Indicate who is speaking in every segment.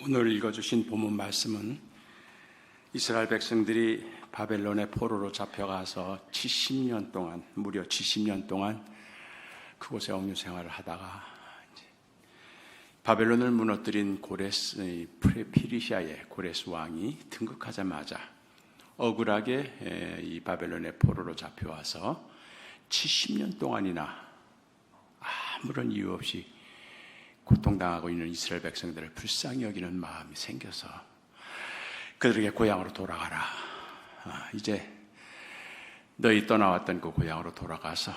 Speaker 1: 오늘 읽어주신 본문 말씀은 이스라엘 백성들이 바벨론의 포로로 잡혀가서 70년 동안, 무려 70년 동안 그곳에 억류 생활을 하다가 바벨론을 무너뜨린 피리시아의 고레스 왕이 등극하자마자 억울하게 이 바벨론의 포로로 잡혀와서 70년 동안이나 아무런 이유 없이 고통당하고 있는 이스라엘 백성들을 불쌍히 여기는 마음이 생겨서 그들에게 고향으로 돌아가라. 이제 너희 떠나왔던 그 고향으로 돌아가서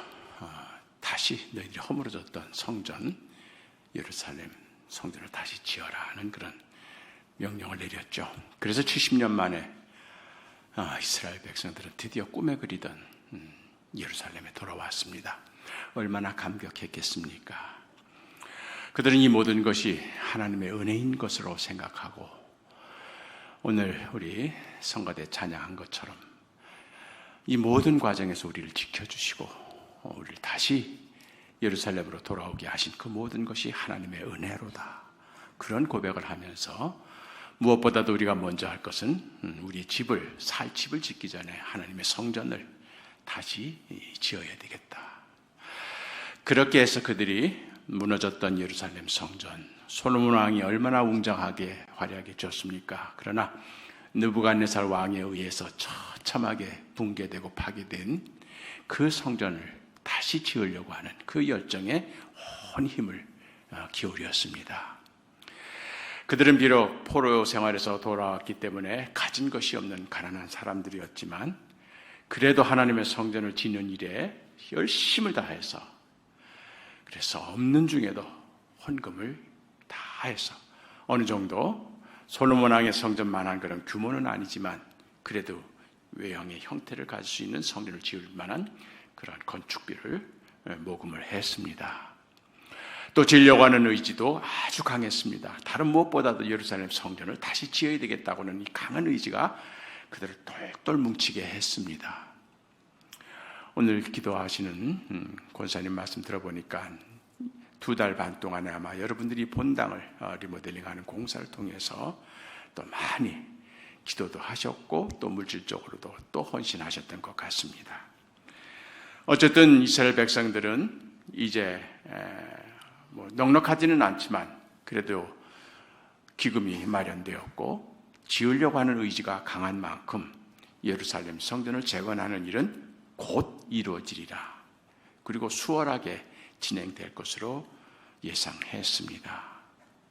Speaker 1: 다시 너희들이 허물어졌던 성전, 예루살렘 성전을 다시 지어라 하는 그런 명령을 내렸죠. 그래서 70년 만에 이스라엘 백성들은 드디어 꿈에 그리던 예루살렘에 돌아왔습니다. 얼마나 감격했겠습니까? 그들은 이 모든 것이 하나님의 은혜인 것으로 생각하고 오늘 우리 성가대 찬양한 것처럼 이 모든 과정에서 우리를 지켜주시고 우리를 다시 예루살렘으로 돌아오게 하신 그 모든 것이 하나님의 은혜로다. 그런 고백을 하면서 무엇보다도 우리가 먼저 할 것은 우리 살 집을 짓기 전에 하나님의 성전을 다시 지어야 되겠다. 그렇게 해서 그들이 무너졌던 예루살렘 성전, 솔로몬 왕이 얼마나 웅장하게 화려하게 지었습니까? 그러나 느부갓네살 왕에 의해서 처참하게 붕괴되고 파괴된 그 성전을 다시 지으려고 하는 그 열정에 온 힘을 기울였습니다. 그들은 비록 포로 생활에서 돌아왔기 때문에 가진 것이 없는 가난한 사람들이었지만 그래도 하나님의 성전을 짓는 일에 열심을 다해서 그래서 없는 중에도 헌금을 다해서 어느 정도 솔로몬 왕의 성전만한 그런 규모는 아니지만 그래도 외형의 형태를 가질 수 있는 성전을 지을 만한 그런 건축비를 모금을 했습니다. 또 지으려고 하는 의지도 아주 강했습니다. 다른 무엇보다도 예루살렘 성전을 다시 지어야 되겠다고는 이 강한 의지가 그들을 똘똘 뭉치게 했습니다. 오늘 기도하시는 권사님 말씀 들어보니까 2달 반 동안에 아마 여러분들이 본당을 리모델링하는 공사를 통해서 또 많이 기도도 하셨고 또 물질적으로도 또 헌신하셨던 것 같습니다. 어쨌든 이스라엘 백성들은 이제 넉넉하지는 않지만 그래도 기금이 마련되었고 지으려고 하는 의지가 강한 만큼 예루살렘 성전을 재건하는 일은 곧 이루어지리라. 그리고 수월하게 진행될 것으로 예상했습니다.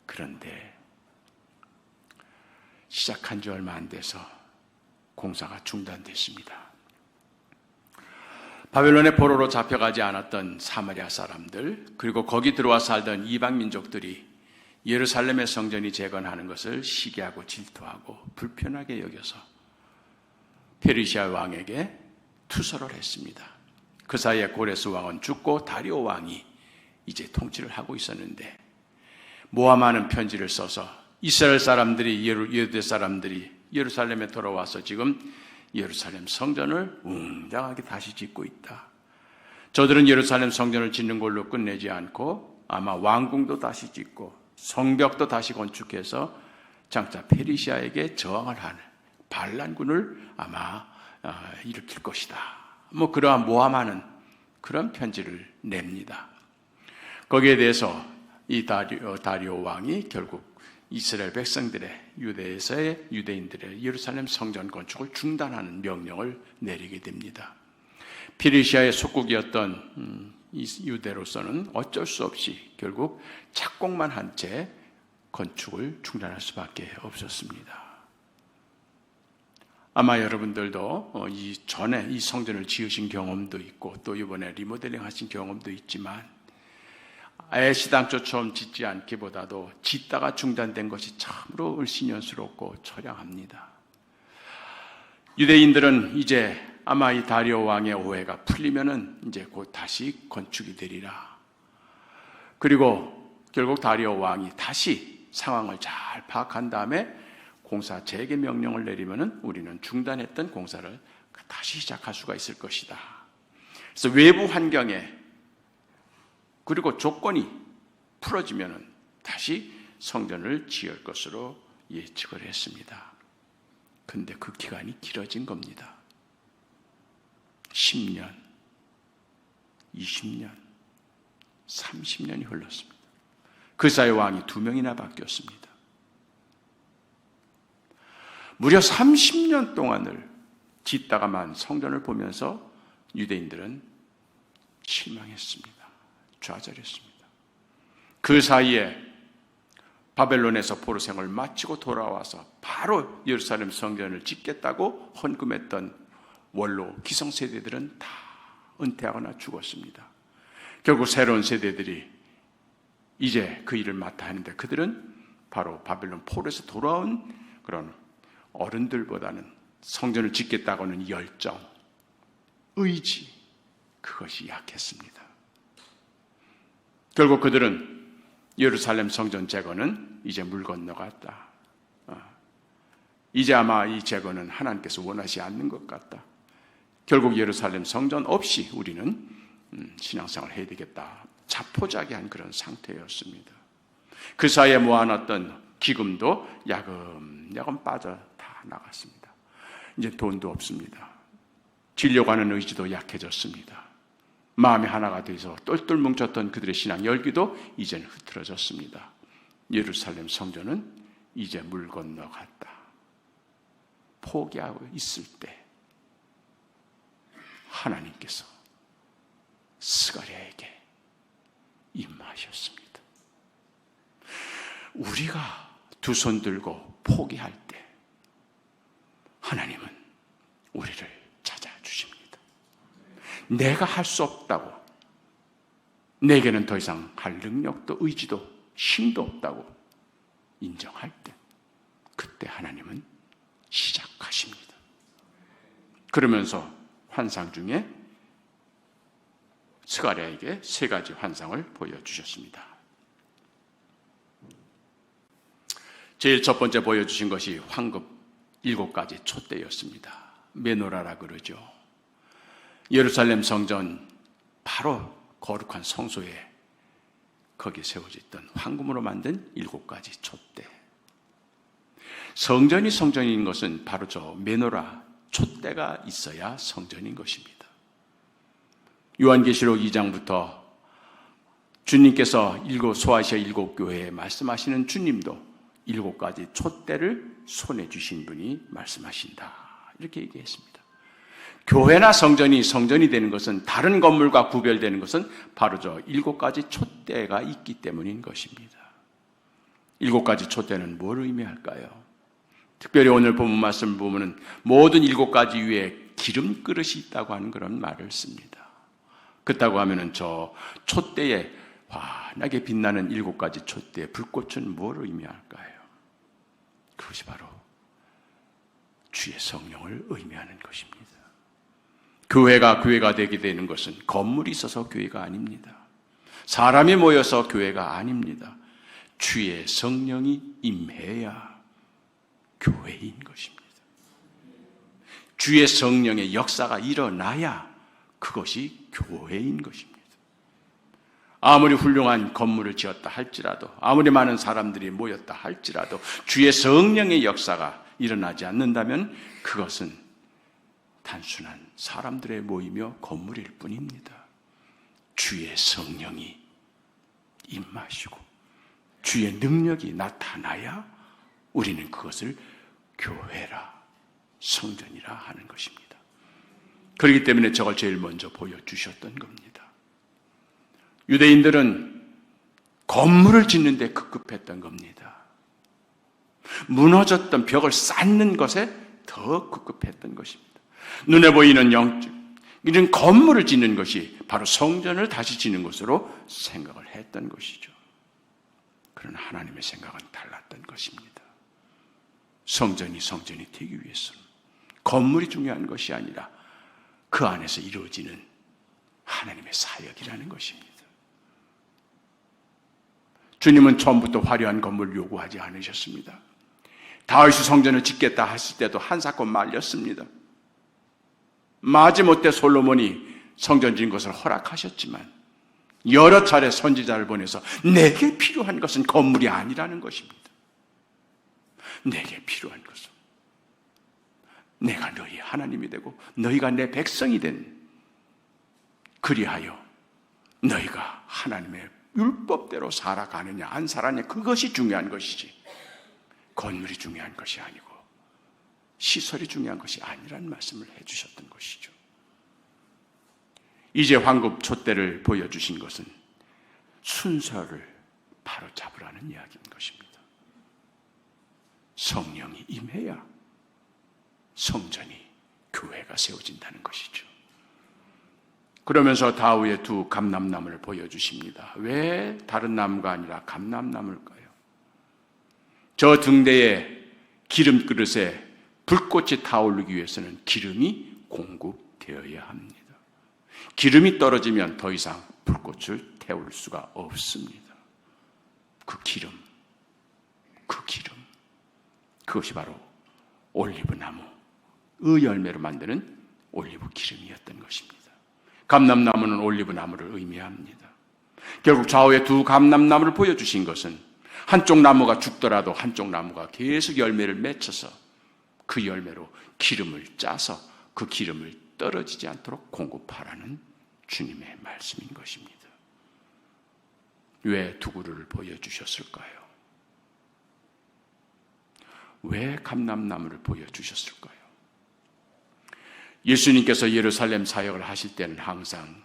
Speaker 1: 그런데 시작한 지 얼마 안 돼서 공사가 중단됐습니다. 바벨론의 포로로 잡혀가지 않았던 사마리아 사람들 그리고 거기 들어와 살던 이방 민족들이 예루살렘의 성전이 재건하는 것을 시기하고 질투하고 불편하게 여겨서 페르시아 왕에게 투서를 했습니다. 그 사이에 고레스 왕은 죽고 다리오 왕이 이제 통치를 하고 있었는데 모함하는 편지를 써서 이스라엘 사람들이 유대 사람들이 예루살렘에 돌아와서 지금 예루살렘 성전을 웅장하게 다시 짓고 있다. 저들은 예루살렘 성전을 짓는 걸로 끝내지 않고 아마 왕궁도 다시 짓고 성벽도 다시 건축해서 장차 페르시아에게 저항을 하는 반란군을 아마 일으킬 것이다. 그러한 모함하는 그런 편지를 냅니다. 거기에 대해서 이 다리오 왕이 결국 이스라엘 백성들의 유대인들의 예루살렘 성전 건축을 중단하는 명령을 내리게 됩니다. 페르시아의 속국이었던 유대로서는 어쩔 수 없이 결국 착공만 한 채 건축을 중단할 수밖에 없었습니다. 아마 여러분들도 이전에 이 성전을 지으신 경험도 있고 또 이번에 리모델링 하신 경험도 있지만 애시당초처럼 짓지 않기보다도 짓다가 중단된 것이 참으로 을씨년스럽고 처량합니다. 유대인들은 이제 아마 이 다리오 왕의 오해가 풀리면은 이제 곧 다시 건축이 되리라. 그리고 결국 다리오 왕이 다시 상황을 잘 파악한 다음에 공사 재개 명령을 내리면은 우리는 중단했던 공사를 다시 시작할 수가 있을 것이다. 그래서 외부 환경에 그리고 조건이 풀어지면은 다시 성전을 지을 것으로 예측을 했습니다. 근데 그 기간이 길어진 겁니다. 10년, 20년, 30년이 흘렀습니다. 그 사이 왕이 2명이나 바뀌었습니다. 무려 30년 동안을 짓다가만 성전을 보면서 유대인들은 실망했습니다. 좌절했습니다. 그 사이에 바벨론에서 포로 생활을 마치고 돌아와서 바로 예루살렘 성전을 짓겠다고 헌금했던 원로 기성세대들은 다 은퇴하거나 죽었습니다. 결국 새로운 세대들이 이제 그 일을 맡아야 하는데 그들은 바로 바벨론 포로에서 돌아온 그런 어른들보다는 성전을 짓겠다고는 열정, 의지, 그것이 약했습니다. 결국 그들은 예루살렘 성전 재건은 이제 물 건너갔다. 이제 아마 이 재건은 하나님께서 원하지 않는 것 같다. 결국 예루살렘 성전 없이 우리는 신앙생활을 해야 되겠다. 자포자기한 그런 상태였습니다. 그 사이에 모아놨던 기금도 야금야금 빠져 다 나갔습니다. 이제 돈도 없습니다. 지려고 하는 의지도 약해졌습니다. 마음이 하나가 돼서 똘똘 뭉쳤던 그들의 신앙 열기도 이제는 흐트러졌습니다. 예루살렘 성전은 이제 물 건너갔다. 포기하고 있을 때 하나님께서 스가랴에게 임하셨습니다. 우리가 두 손 들고 포기할 때 하나님은 우리를 찾아주십니다. 내가 할 수 없다고, 내게는 더 이상 할 능력도 의지도 힘도 없다고 인정할 때 그때 하나님은 시작하십니다. 그러면서 환상 중에 스가랴에게 3가지 환상을 보여주셨습니다. 제일 첫 번째 보여주신 것이 황금 7가지 촛대였습니다. 메노라라 그러죠. 예루살렘 성전 바로 거룩한 성소에 거기에 세워져 있던 황금으로 만든 7가지 촛대. 성전이 성전인 것은 바로 저 메노라 촛대가 있어야 성전인 것입니다. 요한계시록 2장부터 주님께서 소아시아 7교회에 말씀하시는 주님도 7가지 촛대를 손에 주신 분이 말씀하신다. 이렇게 얘기했습니다. 교회나 성전이 되는 것은, 다른 건물과 구별되는 것은 바로 저 7가지 촛대가 있기 때문인 것입니다. 7가지 촛대는 뭘 의미할까요? 특별히 오늘 본문 말씀을 보면 모든 7가지 위에 기름 그릇이 있다고 하는 그런 말을 씁니다. 그렇다고 하면은 저 촛대에 환하게 빛나는 7가지 촛대의 불꽃은 뭘 의미할까요? 그것이 바로 주의 성령을 의미하는 것입니다. 교회가 되게 되는 것은 건물이 있어서 교회가 아닙니다. 사람이 모여서 교회가 아닙니다. 주의 성령이 임해야 교회인 것입니다. 주의 성령의 역사가 일어나야 그것이 교회인 것입니다. 아무리 훌륭한 건물을 지었다 할지라도, 아무리 많은 사람들이 모였다 할지라도 주의 성령의 역사가 일어나지 않는다면 그것은 단순한 사람들의 모이며 건물일 뿐입니다. 주의 성령이 임하시고 주의 능력이 나타나야 우리는 그것을 교회라, 성전이라 하는 것입니다. 그렇기 때문에 저걸 제일 먼저 보여주셨던 겁니다. 유대인들은 건물을 짓는 데 급급했던 겁니다. 무너졌던 벽을 쌓는 것에 더 급급했던 것입니다. 눈에 보이는 영적, 이런 건물을 짓는 것이 바로 성전을 다시 짓는 것으로 생각을 했던 것이죠. 그러나 하나님의 생각은 달랐던 것입니다. 성전이 되기 위해서는 건물이 중요한 것이 아니라 그 안에서 이루어지는 하나님의 사역이라는 것입니다. 주님은 처음부터 화려한 건물을 요구하지 않으셨습니다. 다윗이 성전을 짓겠다 했을 때도 한사코 말렸습니다. 마지못해 솔로몬이 성전 짓는 것을 허락하셨지만 여러 차례 선지자를 보내서 내게 필요한 것은 건물이 아니라는 것입니다. 내게 필요한 것은 내가 너희 하나님이 되고 너희가 내 백성이 된, 그리하여 너희가 하나님의 율법대로 살아가느냐 안 살아느냐, 그것이 중요한 것이지 건물이 중요한 것이 아니고 시설이 중요한 것이 아니란 말씀을 해주셨던 것이죠. 이제 황금 촛대를 보여주신 것은 순서를 바로 잡으라는 이야기인 것입니다. 성령이 임해야 성전이, 교회가 세워진다는 것이죠. 그러면서 다윗의 두 감람나무를 보여주십니다. 왜 다른 나무가 아니라 감람나무일까요? 저 등대에 기름 그릇에 불꽃이 타오르기 위해서는 기름이 공급되어야 합니다. 기름이 떨어지면 더 이상 불꽃을 태울 수가 없습니다. 그 기름, 그것이 바로 올리브나무의 열매로 만드는 올리브 기름이었던 것입니다. 감람나무는 올리브나무를 의미합니다. 결국 좌우에 두 감람나무를 보여주신 것은 한쪽 나무가 죽더라도 한쪽 나무가 계속 열매를 맺혀서 그 열매로 기름을 짜서 그 기름을 떨어지지 않도록 공급하라는 주님의 말씀인 것입니다. 왜 두 그루를 보여주셨을까요? 왜 감람나무를 보여주셨을까요? 예수님께서 예루살렘 사역을 하실 때는 항상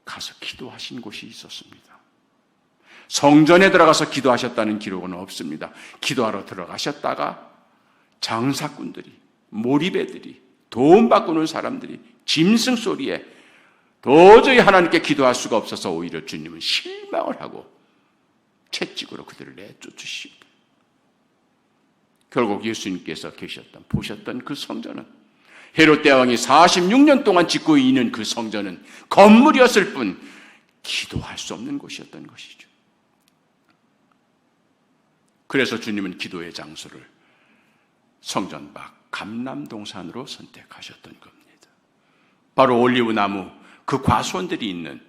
Speaker 1: 가서 기도하신 곳이 있었습니다. 성전에 들어가서 기도하셨다는 기록은 없습니다. 기도하러 들어가셨다가 장사꾼들이, 몰입애들이, 돈 바꾸는 사람들이 짐승 소리에 도저히 하나님께 기도할 수가 없어서 오히려 주님은 실망을 하고 채찍으로 그들을 내쫓으시고, 결국 예수님께서 보셨던 그 성전은, 헤롯 대왕이 46년 동안 짓고 있는 그 성전은 건물이었을 뿐 기도할 수 없는 곳이었던 것이죠. 그래서 주님은 기도의 장소를 성전 밖 감람동산으로 선택하셨던 겁니다. 바로 올리브나무, 그 과수원들이 있는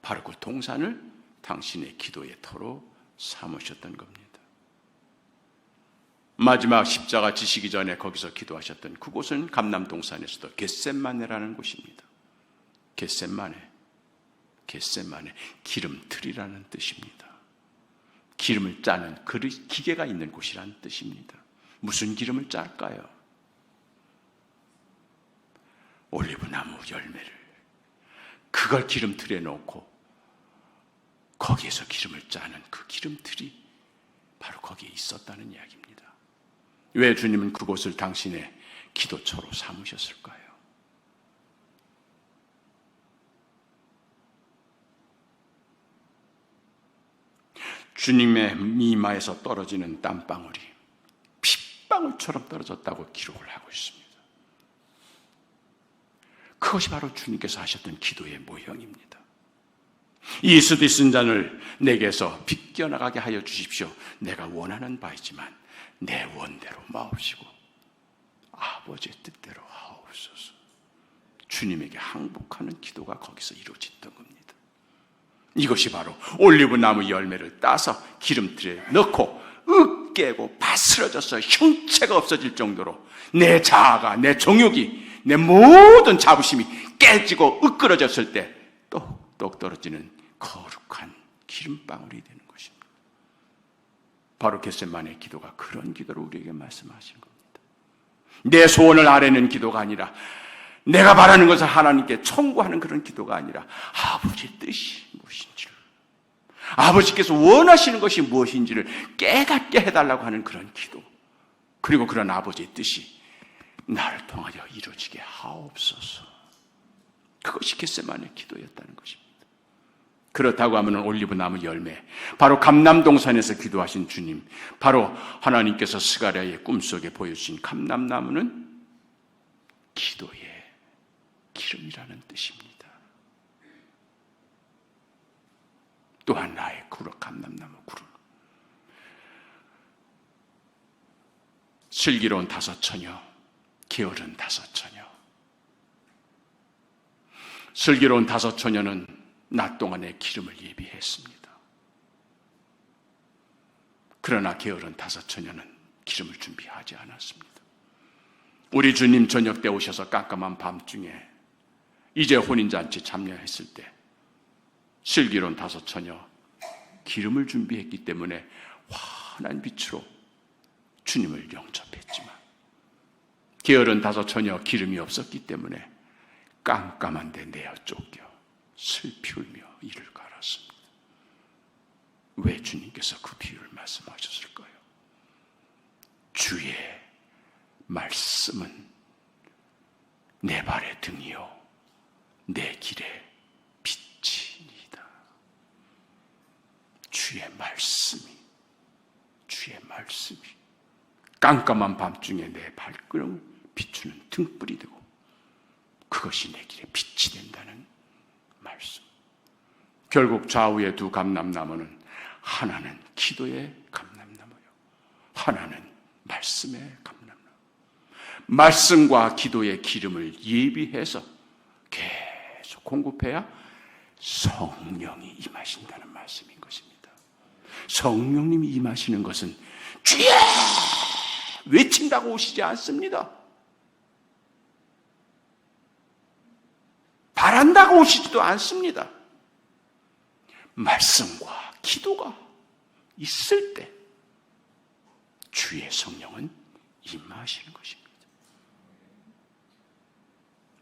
Speaker 1: 바로 그 동산을 당신의 기도의 터로 삼으셨던 겁니다. 마지막 십자가 지시기 전에 거기서 기도하셨던 그곳은 감람동산에서도 겟셋마네라는 곳입니다. 겟셋마네, 기름틀이라는 뜻입니다. 기름을 짜는 기계가 있는 곳이라는 뜻입니다. 무슨 기름을 짤까요? 올리브나무 열매를, 그걸 기름틀에 놓고 거기에서 기름을 짜는 그 기름틀이 바로 거기에 있었다는 이야기입니다. 왜 주님은 그곳을 당신의 기도처로 삼으셨을까요? 주님의 이마에서 떨어지는 땀방울이 핏방울처럼 떨어졌다고 기록을 하고 있습니다. 그것이 바로 주님께서 하셨던 기도의 모형입니다. 이 스디슨 잔을 내게서 비껴나가게 하여 주십시오. 내가 원하는 바이지만 내 원대로 마옵시고 아버지의 뜻대로 하옵소서. 주님에게 항복하는 기도가 거기서 이루어졌던 겁니다. 이것이 바로 올리브나무 열매를 따서 기름틀에 넣고 으깨고 바스러져서 형체가 없어질 정도로 내 자아가, 내 정욕이, 내 모든 자부심이 깨지고 으끄러졌을 때 똑똑 떨어지는 거룩한 기름방울이 되는 것입니다. 바로 겟셋마네 기도가 그런 기도를 우리에게 말씀하신 겁니다. 내 소원을 아뢰는 기도가 아니라, 내가 바라는 것을 하나님께 청구하는 그런 기도가 아니라, 아버지의 뜻이 무엇인지를, 아버지께서 원하시는 것이 무엇인지를 깨닫게 해달라고 하는 그런 기도, 그리고 그런 아버지의 뜻이 나를 통하여 이루어지게 하옵소서. 그것이 겟셋마네 기도였다는 것입니다. 그렇다고 하면 올리브나무 열매, 바로 감람동산에서 기도하신 주님, 바로 하나님께서 스가랴의 꿈속에 보여주신 감람나무는 기도의 기름이라는 뜻입니다. 또한 나의 감람나무 구름, 슬기로운 다섯 처녀, 게으른 다섯 처녀. 슬기로운 다섯 처녀는 낮 동안의 기름을 예비했습니다. 그러나 게으른 다섯 처녀는 기름을 준비하지 않았습니다. 우리 주님 저녁 때 오셔서 깜깜한 밤중에 이제 혼인잔치 참여했을 때 슬기로운 5 처녀 기름을 준비했기 때문에 환한 빛으로 주님을 영접했지만, 게으른 5 처녀 기름이 없었기 때문에 깜깜한 데 내어 쫓겨 슬피 울며 이를 갈았습니다. 왜 주님께서 그 비유를 말씀하셨을까요? 주의 말씀은 내 발의 등이요 내 길의 빛이니이다. 주의 말씀이 깜깜한 밤중에 내 발걸음을 비추는 등불이 되고 그것이 내 길의 빛이 된다는 말씀. 결국 좌우의 2 감람나무는 하나는 기도의 감람나무요, 하나는 말씀의 감람나무. 말씀과 기도의 기름을 예비해서 계속 공급해야 성령이 임하신다는 말씀인 것입니다. 성령님이 임하시는 것은 주여 외친다고 오시지 않습니다. 바란다고 오시지도 않습니다. 말씀과 기도가 있을 때 주의 성령은 임하시는 것입니다.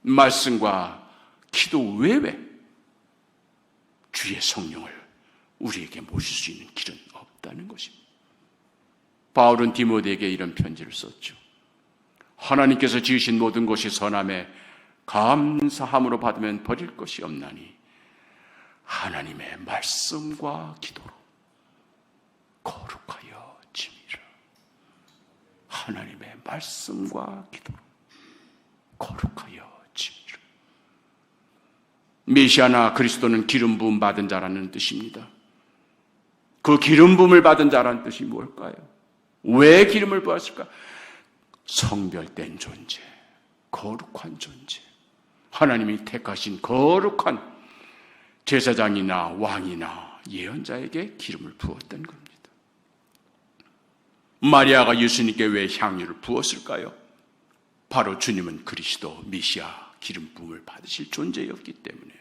Speaker 1: 말씀과 기도 외에 주의 성령을 우리에게 모실 수 있는 길은 없다는 것입니다. 바울은 디모데에게 이런 편지를 썼죠. 하나님께서 지으신 모든 것이 선함에 감사함으로 받으면 버릴 것이 없나니 하나님의 말씀과 기도로 거룩하여 지미라. 하나님의 말씀과 기도로 거룩하여 지미라. 메시아나 그리스도는 기름 부음 받은 자라는 뜻입니다. 그 기름 부음을 받은 자라는 뜻이 뭘까요? 왜 기름을 부었을까? 성별된 존재, 거룩한 존재, 하나님이 택하신 거룩한 제사장이나 왕이나 예언자에게 기름을 부었던 겁니다. 마리아가 예수님께 왜 향유를 부었을까요? 바로 주님은 그리스도 메시아 기름 부음을 받으실 존재였기 때문에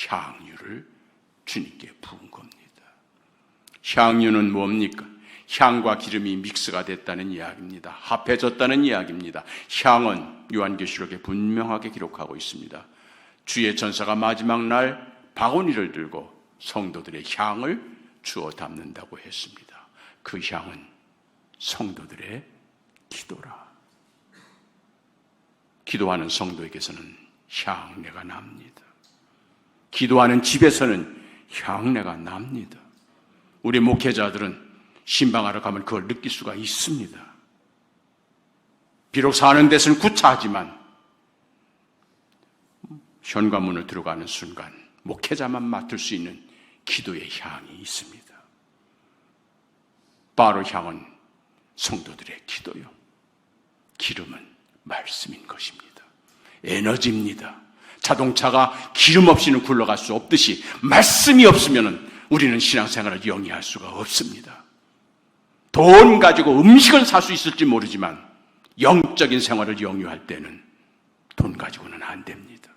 Speaker 1: 향유를 주님께 부은 겁니다. 향유는 뭡니까? 향과 기름이 믹스가 됐다는 이야기입니다. 합해졌다는 이야기입니다. 향은 요한계시록에 분명하게 기록하고 있습니다. 주의 전사가 마지막 날 바구니를 들고 성도들의 향을 주어 담는다고 했습니다. 그 향은 성도들의 기도라. 기도하는 성도에게서는 향내가 납니다. 기도하는 집에서는 향내가 납니다. 우리 목회자들은 신방하러 가면 그걸 느낄 수가 있습니다. 비록 사는 데서는 구차하지만 현관문을 들어가는 순간 목회자만 맡을 수 있는 기도의 향이 있습니다. 바로 향은 성도들의 기도요, 기름은 말씀인 것입니다. 에너지입니다. 자동차가 기름 없이는 굴러갈 수 없듯이 말씀이 없으면 우리는 신앙생활을 영위할 수가 없습니다. 돈 가지고 음식은 살 수 있을지 모르지만 영적인 생활을 영위할 때는 돈 가지고는 안 됩니다.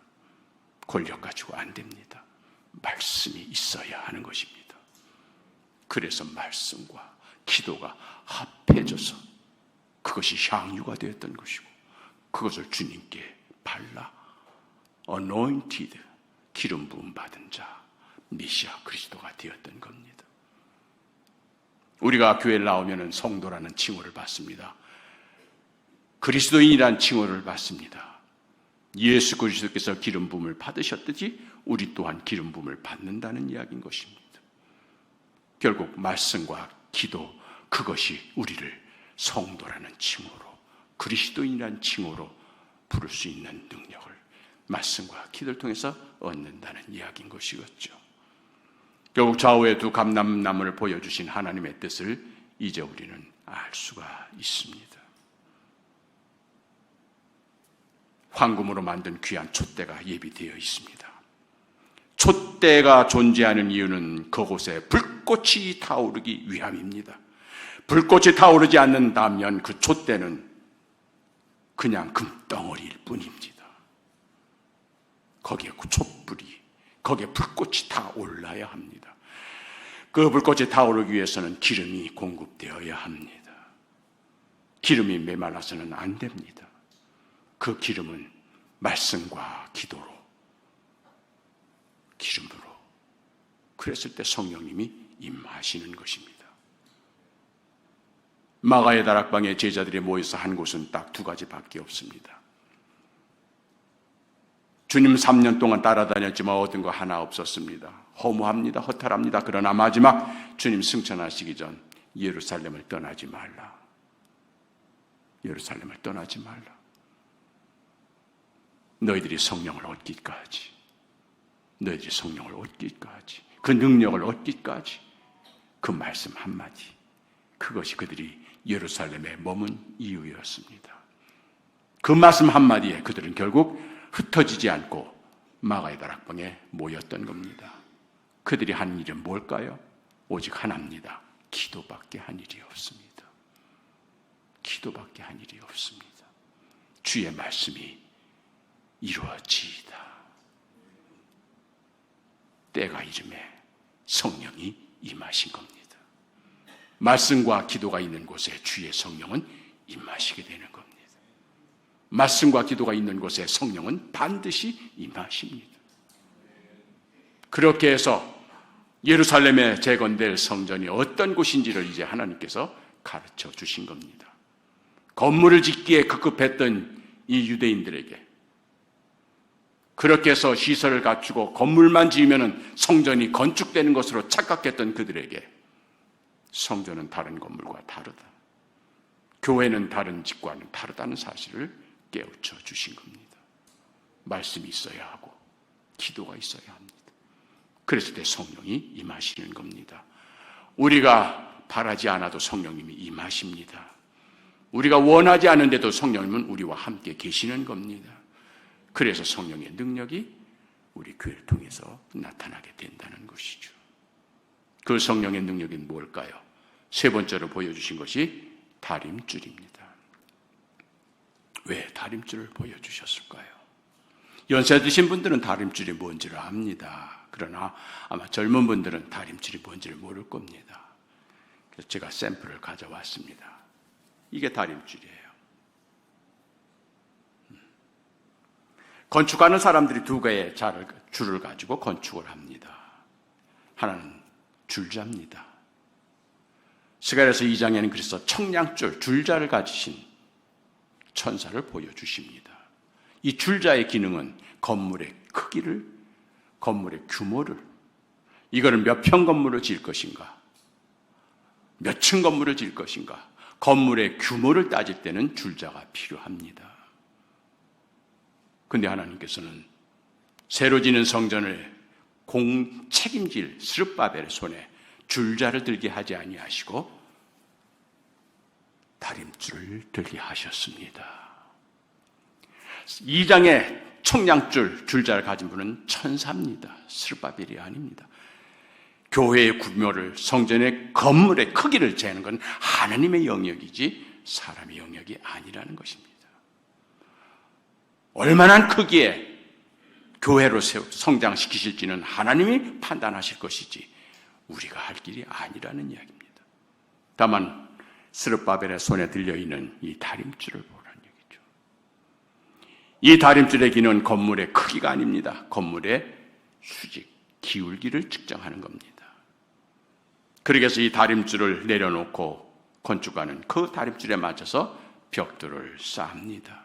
Speaker 1: 권력 가지고 안 됩니다. 말씀이 있어야 하는 것입니다. 그래서 말씀과 기도가 합해져서 그것이 향유가 되었던 것이고, 그것을 주님께 발라 anointed, 기름 부음 받은 자, 메시아 그리스도가 되었던 겁니다. 우리가 교회에 나오면 성도라는 칭호를 받습니다. 그리스도인이라는 칭호를 받습니다. 예수 그리스도께서 기름 부음을 받으셨듯이 우리 또한 기름 부음을 받는다는 이야기인 것입니다. 결국 말씀과 기도, 그것이 우리를 성도라는 칭호로, 그리스도인이라는 칭호로 부를 수 있는 능력을 말씀과 기도를 통해서 얻는다는 이야기인 것이겠죠. 결국 좌우의 2 감람나무를 보여주신 하나님의 뜻을 이제 우리는 알 수가 있습니다. 황금으로 만든 귀한 촛대가 예비되어 있습니다. 촛대가 존재하는 이유는 그곳에 불꽃이 타오르기 위함입니다. 불꽃이 타오르지 않는다면 그 촛대는 그냥 금덩어리일 뿐입니다. 거기에 촛불이, 거기에 불꽃이 다 올라야 합니다. 그 불꽃이 타오르기 위해서는 기름이 공급되어야 합니다. 기름이 메말라서는 안 됩니다. 그 기름은 말씀과 기도로, 기름으로, 그랬을 때 성령님이 임하시는 것입니다. 마가의 다락방에 제자들이 모여서 한 곳은 딱 두 가지밖에 없습니다. 주님 3년 동안 따라다녔지만 얻은 거 하나 없었습니다. 허무합니다. 허탈합니다. 그러나 마지막 주님 승천하시기 전 예루살렘을 떠나지 말라. 예루살렘을 떠나지 말라. 너희들이 성령을 얻기까지, 너희들이 성령을 얻기까지, 그 능력을 얻기까지, 그 말씀 한마디, 그것이 그들이 예루살렘에 머문 이유였습니다. 그 말씀 한마디에 그들은 결국 흩어지지 않고 마가의 다락방에 모였던 겁니다. 그들이 한 일은 뭘까요? 오직 하나입니다. 기도밖에 한 일이 없습니다. 기도밖에 한 일이 없습니다. 주의 말씀이 이루어지이다. 때가 이름에 성령이 임하신 겁니다. 말씀과 기도가 있는 곳에 주의 성령은 임하시게 되는 겁니다. 말씀과 기도가 있는 곳에 성령은 반드시 임하십니다. 그렇게 해서 예루살렘에 재건될 성전이 어떤 곳인지를 이제 하나님께서 가르쳐 주신 겁니다. 건물을 짓기에 급급했던 이 유대인들에게, 그렇게 해서 시설을 갖추고 건물만 지으면 성전이 건축되는 것으로 착각했던 그들에게 성전은 다른 건물과 다르다, 교회는 다른 집과는 다르다는 사실을 깨우쳐 주신 겁니다. 말씀이 있어야 하고 기도가 있어야 합니다. 그랬을 때 성령이 임하시는 겁니다. 우리가 바라지 않아도 성령님이 임하십니다. 우리가 원하지 않은데도 성령님은 우리와 함께 계시는 겁니다. 그래서 성령의 능력이 우리 교회를 통해서 나타나게 된다는 것이죠. 그 성령의 능력이 뭘까요? 세 번째로 보여주신 것이 다림줄입니다. 왜 다림줄을 보여주셨을까요? 연세 드신 분들은 다림줄이 뭔지를 압니다. 그러나 아마 젊은 분들은 다림줄이 뭔지를 모를 겁니다. 그래서 제가 샘플을 가져왔습니다. 이게 다림줄이에요. 건축하는 사람들이 두 개의 줄을 가지고 건축을 합니다. 하나는 줄자입니다. 스가랴서 2장에는 그래서 청량줄, 줄자를 가지신 천사를 보여주십니다. 이 줄자의 기능은 건물의 크기를, 건물의 규모를, 이거는 몇 평 건물을 지을 것인가, 몇 층 건물을 지을 것인가, 건물의 규모를 따질 때는 줄자가 필요합니다. 근데 하나님께서는 새로 지는 성전을 책임질 스룹바벨의 손에 줄자를 들게 하지 아니하시고 다림줄을 들게 하셨습니다. 2장의 청량줄, 줄자를 가진 분은 천사입니다. 스룹바벨이 아닙니다. 교회의 규모를, 성전의 건물의 크기를 재는 건 하나님의 영역이지 사람의 영역이 아니라는 것입니다. 얼마나 크기에 교회로 성장시키실지는 하나님이 판단하실 것이지 우리가 할 길이 아니라는 이야기입니다. 다만 스룹바벨의 손에 들려있는 이 다림줄을 보라는 얘기죠. 이 다림줄의 기는 건물의 크기가 아닙니다. 건물의 수직, 기울기를 측정하는 겁니다. 그래서 이 다림줄을 내려놓고 건축가는 그 다림줄에 맞춰서 벽돌을 쌓습니다.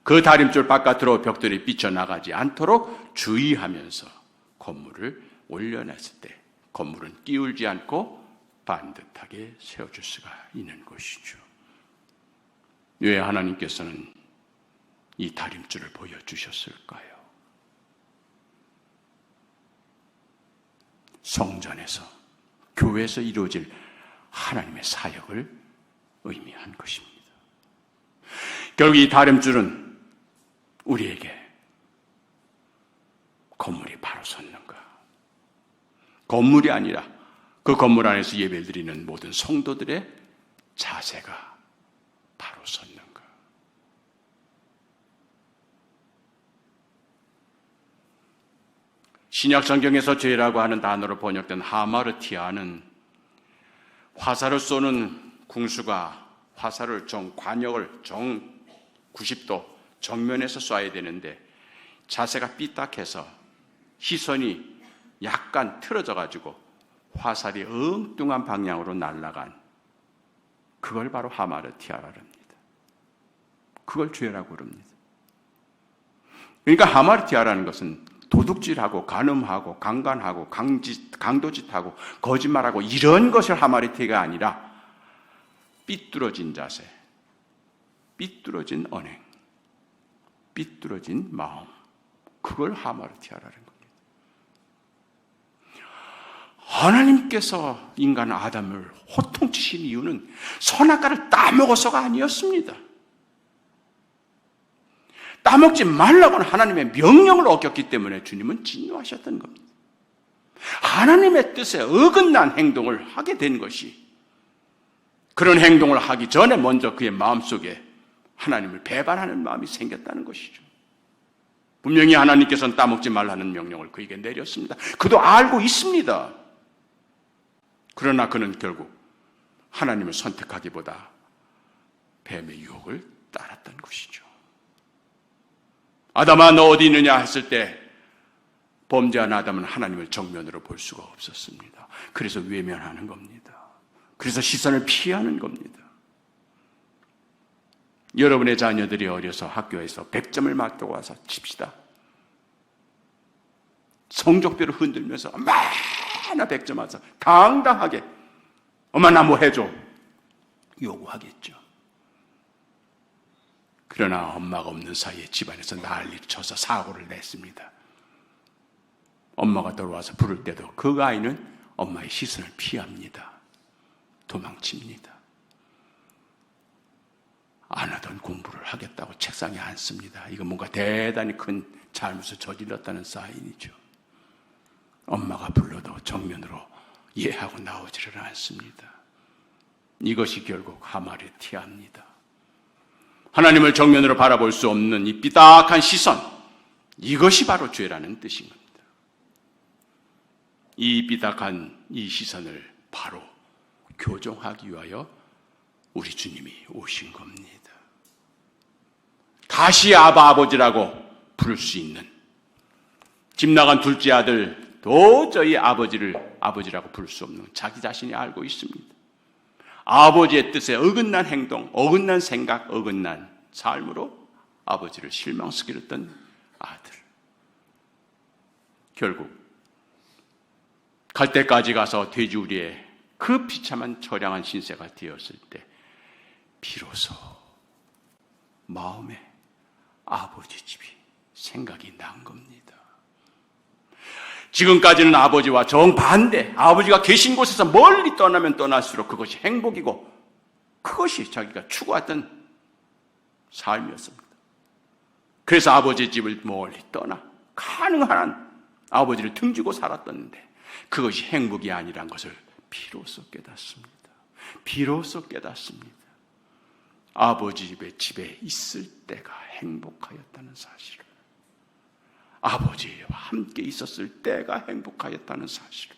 Speaker 1: 그 다림줄 바깥으로 벽돌이 삐쳐나가지 않도록 주의하면서 건물을 올려놨을 때 건물은 끼울지 않고 반듯하게 세워줄 수가 있는 것이죠. 왜 하나님께서는 이 다림줄을 보여주셨을까요? 성전에서, 교회에서 이루어질 하나님의 사역을 의미한 것입니다. 결국 이 다림줄은 우리에게 건물이 바로 섰는가, 건물이 아니라 그 그 건물 안에서 예배를 드리는 모든 성도들의 자세가 바로 섰는가? 신약 성경에서 죄라고 하는 단어로 번역된 하마르티아는 화살을 쏘는 궁수가 화살을 관역을 90도 정면에서 쏴야 되는데 자세가 삐딱해서 시선이 약간 틀어져 가지고 화살이 엉뚱한 방향으로 날아간, 그걸 바로 하마르티아라 합니다. 그걸 죄라고 그럽니다. 그러니까 하마르티아라는 것은 도둑질하고 간음하고 강간하고 강도짓하고 거짓말하고 이런 것을 하마르티아가 아니라 삐뚤어진 자세, 삐뚤어진 언행, 삐뚤어진 마음, 그걸 하마르티아라는 겁니다. 하나님께서 인간 아담을 호통치신 이유는 선악과를 따먹어서가 아니었습니다. 따먹지 말라고는 하나님의 명령을 어겼기 때문에 주님은 진노하셨던 겁니다. 하나님의 뜻에 어긋난 행동을 하게 된 것이, 그런 행동을 하기 전에 먼저 그의 마음속에 하나님을 배반하는 마음이 생겼다는 것이죠. 분명히 하나님께서는 따먹지 말라는 명령을 그에게 내렸습니다. 그도 알고 있습니다. 그러나 그는 결국 하나님을 선택하기보다 뱀의 유혹을 따랐던 것이죠. 아담아 너 어디 있느냐 했을 때 범죄한 아담은 하나님을 정면으로 볼 수가 없었습니다. 그래서 외면하는 겁니다. 그래서 시선을 피하는 겁니다. 여러분의 자녀들이 어려서 학교에서 100점을 맞고 와서 칩시다. 성적표를 흔들면서 엄마나 100점 와서 당당하게 엄마 나 뭐 해줘 요구하겠죠. 그러나 엄마가 없는 사이에 집안에서 난리를 쳐서 사고를 냈습니다. 엄마가 돌아와서 부를 때도 그 아이는 엄마의 시선을 피합니다. 도망칩니다. 안 하던 공부를 하겠다고 책상에 앉습니다. 이거 뭔가 대단히 큰 잘못을 저질렀다는 사인이죠. 엄마가 불러도 정면으로 예하고 나오지를 않습니다. 이것이 결국 하마르티아입니다. 하나님을 정면으로 바라볼 수 없는 이 삐딱한 시선, 이것이 바로 죄라는 뜻인 겁니다. 이 삐딱한 이 시선을 바로 교정하기 위하여 우리 주님이 오신 겁니다. 다시 아버지라고 부를 수 있는, 집 나간 둘째 아들 도저히 아버지라고 부를 수 없는 자기 자신이 알고 있습니다. 아버지의 뜻에 어긋난 행동, 어긋난 생각, 어긋난 삶으로 아버지를 실망시켰던 아들. 결국 갈 때까지 가서 돼지우리의 그 비참한 처량한 신세가 되었을 때 비로소 마음에 아버지 집이 생각이 난 겁니다. 지금까지는 아버지와 정반대, 아버지가 계신 곳에서 멀리 떠나면 떠날수록 그것이 행복이고 그것이 자기가 추구했던 삶이었습니다. 그래서 아버지 집을 멀리 떠나 가능한 한 아버지를 등지고 살았었는데 그것이 행복이 아니란 것을 비로소 깨닫습니다. 비로소 깨닫습니다. 아버지 집에 있을 때가 행복하였다는 사실을, 아버지와 함께 있었을 때가 행복하였다는 사실을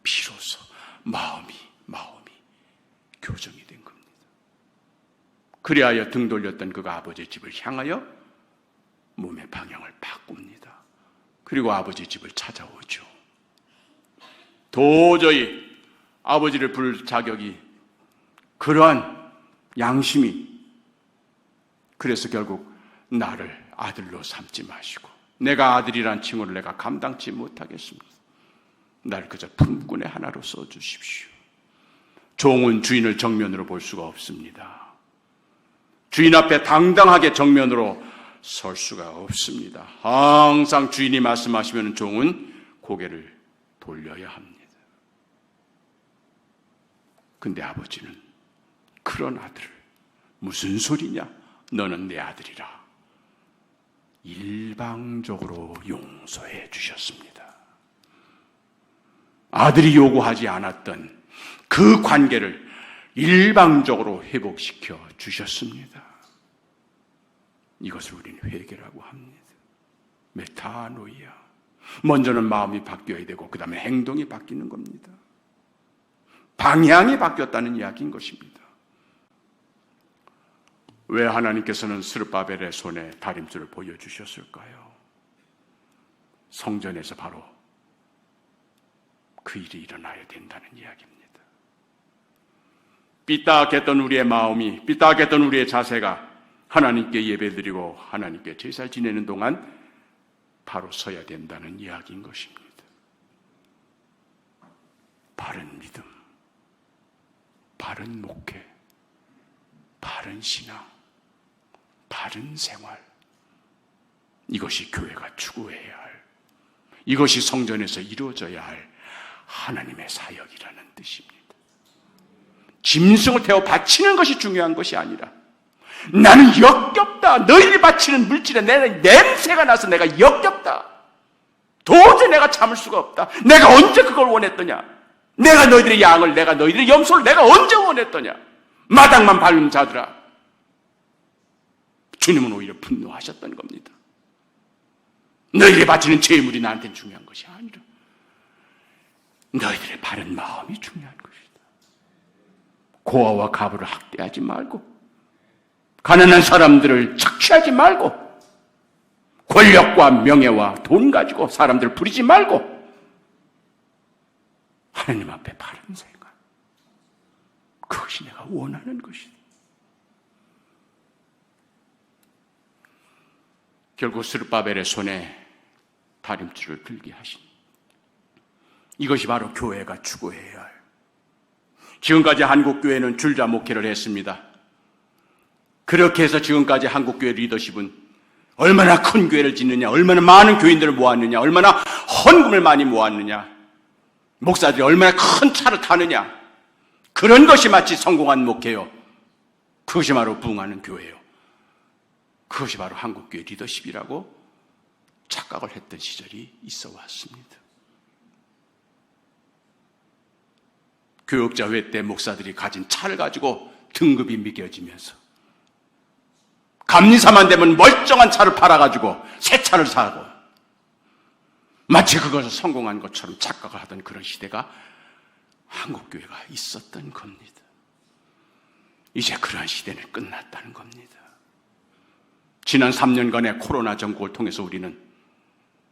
Speaker 1: 비로소 마음이 교정이 된 겁니다. 그리하여 등 돌렸던 그가 아버지 집을 향하여 몸의 방향을 바꿉니다. 그리고 아버지 집을 찾아오죠. 도저히 아버지를 부를 자격이, 그러한 양심이, 그래서 결국 나를 아들로 삼지 마시고 내가 아들이란 칭호를 내가 감당치 못하겠습니다. 나를 그저 품꾼의 하나로 써주십시오. 종은 주인을 정면으로 볼 수가 없습니다. 주인 앞에 당당하게 정면으로 설 수가 없습니다. 항상 주인이 말씀하시면 종은 고개를 돌려야 합니다. 근데 아버지는 그런 아들을 무슨 소리냐? 너는 내 아들이라 일방적으로 용서해 주셨습니다. 아들이 요구하지 않았던 그 관계를 일방적으로 회복시켜 주셨습니다. 이것을 우리는 회개라고 합니다. 메타노이아. 먼저는 마음이 바뀌어야 되고 그 다음에 행동이 바뀌는 겁니다. 방향이 바뀌었다는 이야기인 것입니다. 왜 하나님께서는 스룹바벨의 손에 다림줄을 보여주셨을까요? 성전에서 바로 그 일이 일어나야 된다는 이야기입니다. 삐딱했던 우리의 마음이, 삐딱했던 우리의 자세가 하나님께 예배드리고 하나님께 제사를 지내는 동안 바로 서야 된다는 이야기인 것입니다. 바른 믿음, 바른 목회, 바른 신앙, 바른 생활, 이것이 교회가 추구해야 할, 이것이 성전에서 이루어져야 할 하나님의 사역이라는 뜻입니다. 짐승을 태워 바치는 것이 중요한 것이 아니라 나는 역겹다. 너희들이 바치는 물질에 내 냄새가 나서 내가 역겹다. 도저히 내가 참을 수가 없다. 내가 언제 그걸 원했더냐. 내가 너희들의 양을, 내가 너희들의 염소를 내가 언제 원했더냐. 마당만 밟는 자들아. 주님은 오히려 분노하셨던 겁니다. 너희들이 바치는 제물이 나한테는 중요한 것이 아니라 너희들의 바른 마음이 중요한 것이다. 고아와 가부를 학대하지 말고 가난한 사람들을 착취하지 말고 권력과 명예와 돈 가지고 사람들을 부리지 말고 하나님 앞에 바른 생각, 그것이 내가 원하는 것이다. 결국 스룹바벨의 손에 다림줄을 들게 하신, 이것이 바로 교회가 추구해야 할, 지금까지 한국교회는 줄자 목회를 했습니다. 그렇게 해서 지금까지 한국교회 리더십은 얼마나 큰 교회를 짓느냐, 얼마나 많은 교인들을 모았느냐, 얼마나 헌금을 많이 모았느냐, 목사들이 얼마나 큰 차를 타느냐, 그런 것이 마치 성공한 목회요, 그것이 바로 부흥하는 교회요, 그것이 바로 한국교회 리더십이라고 착각을 했던 시절이 있어 왔습니다. 교역자회 때 목사들이 가진 차를 가지고 등급이 매겨지면서 감리사만 되면 멀쩡한 차를 팔아가지고 새 차를 사고 마치 그것을 성공한 것처럼 착각을 하던 그런 시대가 한국교회가 있었던 겁니다. 이제 그러한 시대는 끝났다는 겁니다. 지난 3년간의 코로나 전국을 통해서 우리는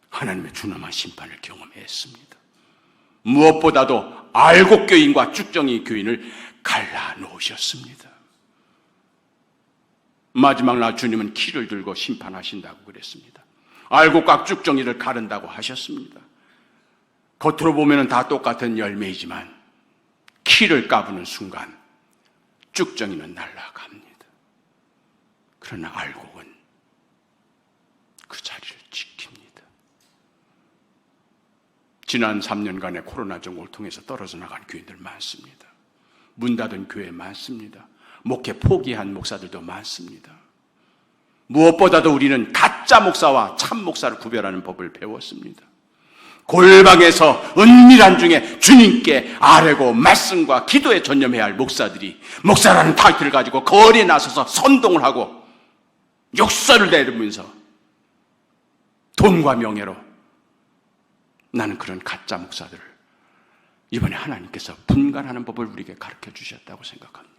Speaker 1: 하나님의 준엄한 심판을 경험했습니다. 무엇보다도 알곡교인과 쭉정이 교인을 갈라놓으셨습니다. 마지막 날 주님은 키를 들고 심판하신다고 그랬습니다. 알곡과 쭉정이를 가른다고 하셨습니다. 겉으로 보면 다 똑같은 열매이지만 키를 까부는 순간 쭉정이는 날아갑니다. 그러나 알곡은 그 자리를 지킵니다. 지난 3년간의 코로나 전국을 통해서 떨어져 나간 교인들 많습니다. 문 닫은 교회 많습니다. 목회 포기한 목사들도 많습니다. 무엇보다도 우리는 가짜 목사와 참 목사를 구별하는 법을 배웠습니다. 골방에서 은밀한 중에 주님께 아뢰고 말씀과 기도에 전념해야 할 목사들이 목사라는 타이틀을 가지고 거리에 나서서 선동을 하고 욕설을 내리면서 돈과 명예로, 나는 그런 가짜 목사들을 이번에 하나님께서 분간하는 법을 우리에게 가르쳐 주셨다고 생각합니다.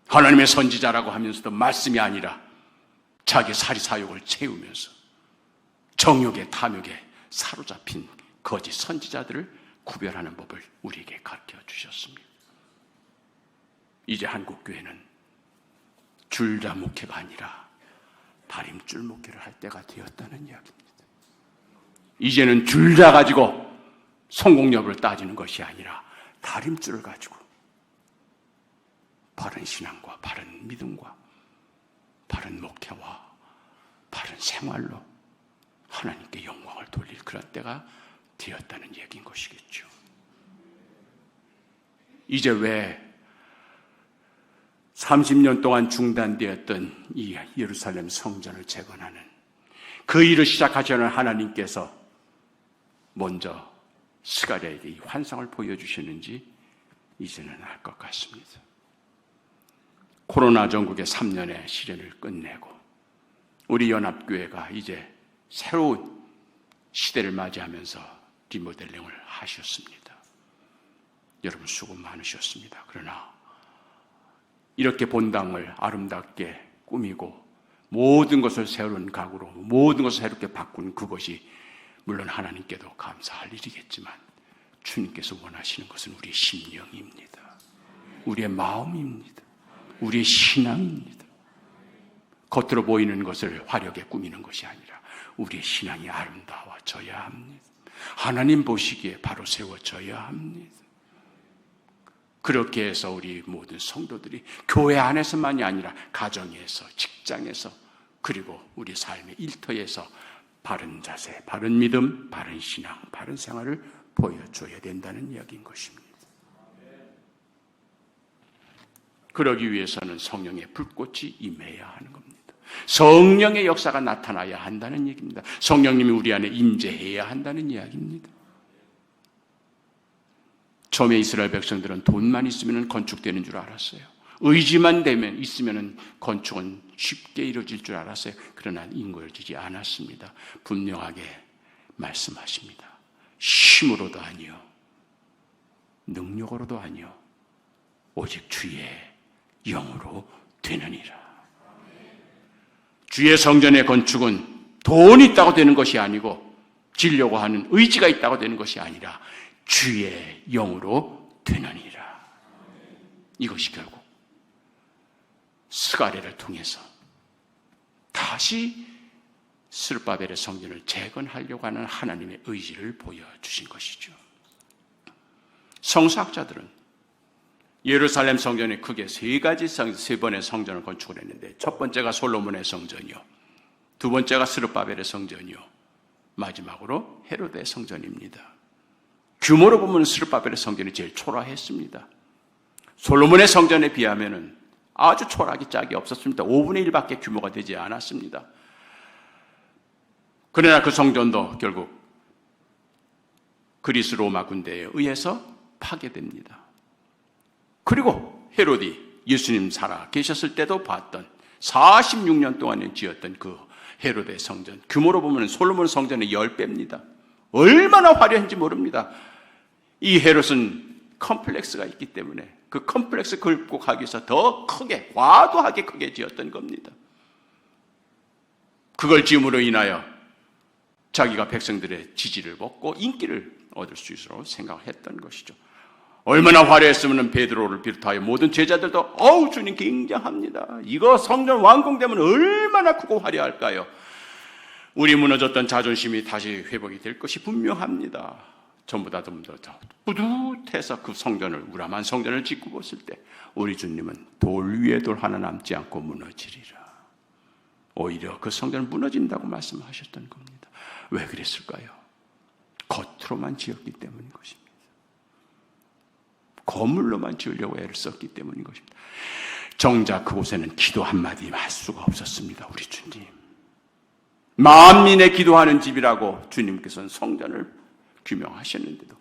Speaker 1: 하나님의 선지자라고 하면서도 말씀이 아니라 자기 사리사욕을 채우면서 정욕에 탐욕에 사로잡힌 거짓 선지자들을 구별하는 법을 우리에게 가르쳐 주셨습니다. 이제 한국교회는 줄자 목회가 아니라 다림줄 목회를 할 때가 되었다는 이야기입니다. 이제는 줄자 가지고 성공 여부를 따지는 것이 아니라 다림줄을 가지고 바른 신앙과 바른 믿음과 바른 목회와 바른 생활로 하나님께 영광을 돌릴 그런 때가 되었다는 얘기인 것이겠죠. 이제 왜 30년 동안 중단되었던 이 예루살렘 성전을 재건하는 그 일을 시작하시는 하나님께서 먼저 스가랴에게 이 환상을 보여주셨는지 이제는 알 것 같습니다. 코로나 전국의 3년의 시련을 끝내고 우리 연합교회가 이제 새로운 시대를 맞이하면서 리모델링을 하셨습니다. 여러분 수고 많으셨습니다. 그러나 이렇게 본당을 아름답게 꾸미고 모든 것을 새로운 각오로 모든 것을 새롭게 바꾼 그것이 물론 하나님께도 감사할 일이겠지만 주님께서 원하시는 것은 우리의 심령입니다. 우리의 마음입니다. 우리의 신앙입니다. 겉으로 보이는 것을 화려하게 꾸미는 것이 아니라 우리의 신앙이 아름다워져야 합니다. 하나님 보시기에 바로 세워져야 합니다. 그렇게 해서 우리 모든 성도들이 교회 안에서만이 아니라 가정에서, 직장에서, 그리고 우리 삶의 일터에서 바른 자세, 바른 믿음, 바른 신앙, 바른 생활을 보여줘야 된다는 이야기인 것입니다. 그러기 위해서는 성령의 불꽃이 임해야 하는 겁니다. 성령의 역사가 나타나야 한다는 얘기입니다. 성령님이 우리 안에 임재해야 한다는 이야기입니다. 처음에 이스라엘 백성들은 돈만 있으면 건축되는 줄 알았어요. 의지만 있으면 건축은 쉽게 이루어질 줄 알았어요. 그러나 이루어지지 않았습니다. 분명하게 말씀하십니다. 힘으로도 아니요, 능력으로도 아니요, 오직 주의 영으로 되느니라. 주의 성전의 건축은 돈이 있다고 되는 것이 아니고 지려고 하는 의지가 있다고 되는 것이 아니라 주의 영으로 되느니라. 이것이 결국 스가랴를 통해서 다시 스룹바벨의 성전을 재건하려고 하는 하나님의 의지를 보여주신 것이죠. 성서학자들은 예루살렘 성전에 크게 세 번의 성전을 건축을 했는데 첫 번째가 솔로몬의 성전이요, 두 번째가 스룹바벨의 성전이요, 마지막으로 헤로데의 성전입니다. 규모로 보면 스룹바벨의 성전이 제일 초라했습니다. 솔로몬의 성전에 비하면 아주 초라하기 짝이 없었습니다. 5분의 1밖에 규모가 되지 않았습니다. 그러나 그 성전도 결국 그리스 로마 군대에 의해서 파괴됩니다. 그리고 헤롯이 예수님 살아 계셨을 때도 봤던 46년 동안에 지었던 그 헤롯의 성전, 규모로 보면 솔로몬 성전의 10배입니다. 얼마나 화려한지 모릅니다. 이 헤롯은 컴플렉스가 있기 때문에 그 컴플렉스 극복하기 위해서 더 크게, 과도하게 크게 지었던 겁니다. 그걸 지음으로 인하여 자기가 백성들의 지지를 얻고 인기를 얻을 수 있도록 생각했던 것이죠. 얼마나 화려했으면 베드로를 비롯하여 모든 제자들도 주님 굉장합니다. 이거 성전 완공되면 얼마나 크고 화려할까요? 우리 무너졌던 자존심이 다시 회복이 될 것이 분명합니다. 전부 다 뿌듯해서 그 성전을, 우람한 성전을 짓고 봤을 때 우리 주님은 돌 위에 돌 하나 남지 않고 무너지리라. 오히려 그 성전은 무너진다고 말씀하셨던 겁니다. 왜 그랬을까요? 겉으로만 지었기 때문인 것입니다. 거물로만 지으려고 애를 썼기 때문인 것입니다. 정작 그곳에는 기도 한마디 할 수가 없었습니다. 우리 주님, 만민의 기도하는 집이라고 주님께서는 성전을 규명하셨는데도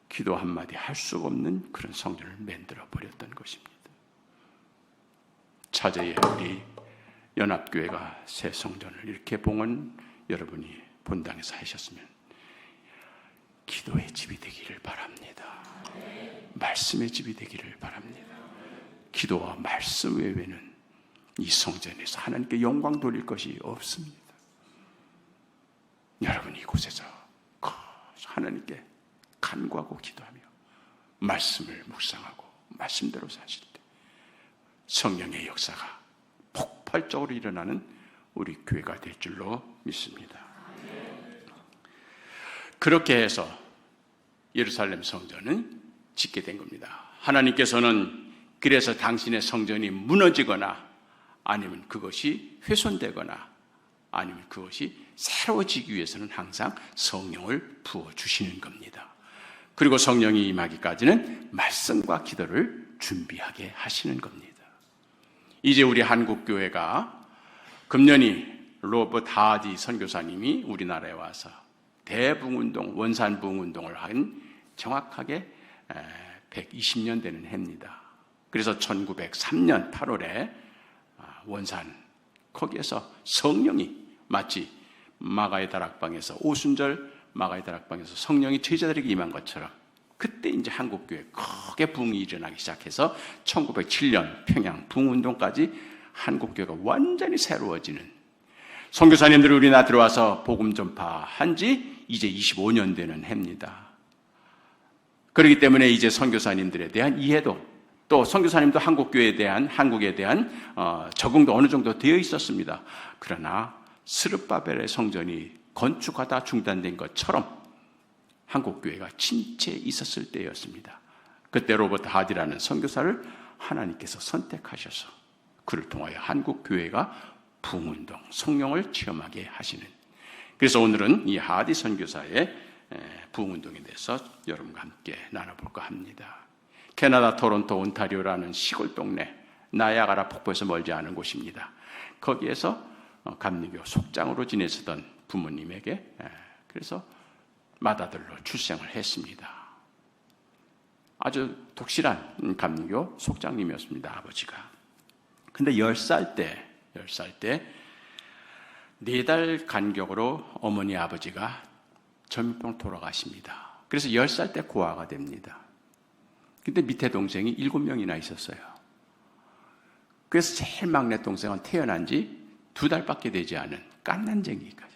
Speaker 1: 기도 한마디 할 수가 없는 그런 성전을 만들어 버렸던 것입니다. 차제에 우리 연합교회가 새 성전을 이렇게 봉헌 여러분이 본당에서 하셨으면 기도의 집이 되기를 바랍니다. 말씀의 집이 되기를 바랍니다. 기도와 말씀 외에는 이 성전에서 하나님께 영광 돌릴 것이 없습니다. 여러분 이곳에서 하나님께 간구하고 기도하며 말씀을 묵상하고 말씀대로 사실 때 성령의 역사가 폭발적으로 일어나는 우리 교회가 될 줄로 믿습니다. 그렇게 해서 예루살렘 성전은 짓게 된 겁니다. 하나님께서는 그래서 당신의 성전이 무너지거나 아니면 그것이 훼손되거나 아니면 그것이 새로워지기 위해서는 항상 성령을 부어주시는 겁니다. 그리고 성령이 임하기까지는 말씀과 기도를 준비하게 하시는 겁니다. 이제 우리 한국교회가 금년이 로버트 하디 선교사님이 우리나라에 와서 대붕운동, 원산붕운동을 한 정확하게 120년 되는 해입니다. 그래서 1903년 8월에 원산, 거기에서 성령이 마치 마가의 다락방에서 오순절 마가의 다락방에서 성령이 제자들에게 임한 것처럼 그때 이제 한국교회 크게 부흥이 일어나기 시작해서 1907년 평양 부흥운동까지 한국교회가 완전히 새로워지는, 선교사님들이 우리나라 들어와서 복음 전파한 지 이제 25년 되는 해입니다. 그렇기 때문에 이제 선교사님들에 대한 이해도, 또 선교사님도 한국에 대한 적응도 어느 정도 되어 있었습니다. 그러나 스룹바벨의 성전이 건축하다 중단된 것처럼 한국교회가 침체에 있었을 때였습니다. 그때 로버트 하디라는 선교사를 하나님께서 선택하셔서 그를 통하여 한국교회가 부흥운동, 성령을 체험하게 하시는, 그래서 오늘은 이 하디 선교사의 부흥운동에 대해서 여러분과 함께 나눠볼까 합니다. 캐나다 토론토 온타리오라는 시골 동네, 나야가라 폭포에서 멀지 않은 곳입니다. 거기에서 감리교 속장으로 지내시던 부모님에게 그래서 맏아들로 출생을 했습니다. 아주 독실한 감리교 속장님이었습니다, 아버지가. 근데 10살 때 4달 간격으로 어머니 아버지가 전염병 돌아가십니다. 그래서 10살 때 고아가 됩니다. 근데 밑에 동생이 7명이나 있었어요. 그래서 제일 막내 동생은 태어난 지 2달밖에 되지 않은 갓난쟁이까지.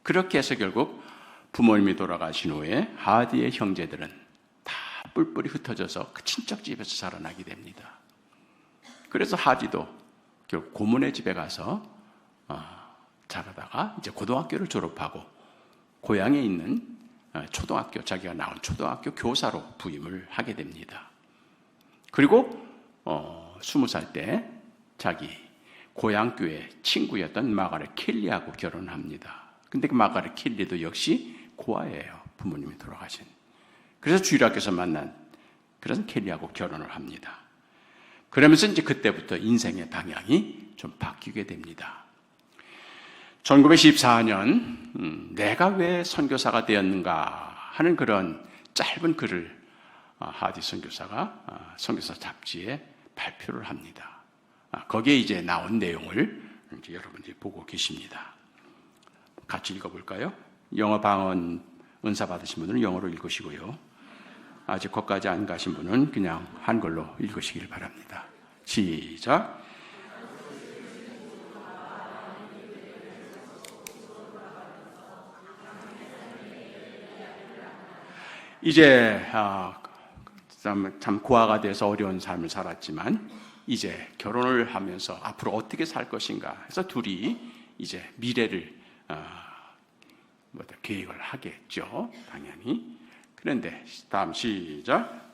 Speaker 1: 그렇게 해서 결국 부모님이 돌아가신 후에 하디의 형제들은 다 뿔뿔이 흩어져서 그 친척 집에서 자라나게 됩니다. 그래서 하디도 결국 고모네 집에 가서 자라다가 이제 고등학교를 졸업하고 고향에 있는 초등학교, 자기가 나온 초등학교 교사로 부임을 하게 됩니다. 그리고 20살 때 자기 고향교회 친구였던 마가렛 켈리하고 결혼합니다. 근데 그 마가렛 켈리도 역시 고아예요. 부모님이 돌아가신. 그래서 주일학교에서 만난 그런 켈리하고 결혼을 합니다. 그러면서 이제 그때부터 인생의 방향이 좀 바뀌게 됩니다. 1914년 내가 왜 선교사가 되었는가 하는 그런 짧은 글을 하디 선교사가 선교사 잡지에 발표를 합니다. 거기에 이제 나온 내용을 이제 여러분들이 보고 계십니다. 같이 읽어볼까요? 영어 방언 은사 받으신 분들은 영어로 읽으시고요. 아직 거기까지 안 가신 분은 그냥 한글로 읽으시길 바랍니다. 시작. 이제 참 고아가 돼서 어려운 삶을 살았지만 이제 결혼을 하면서 앞으로 어떻게 살 것인가 해서 둘이 이제 미래를 계획을 하겠죠, 당연히. 그런데 다음 시작.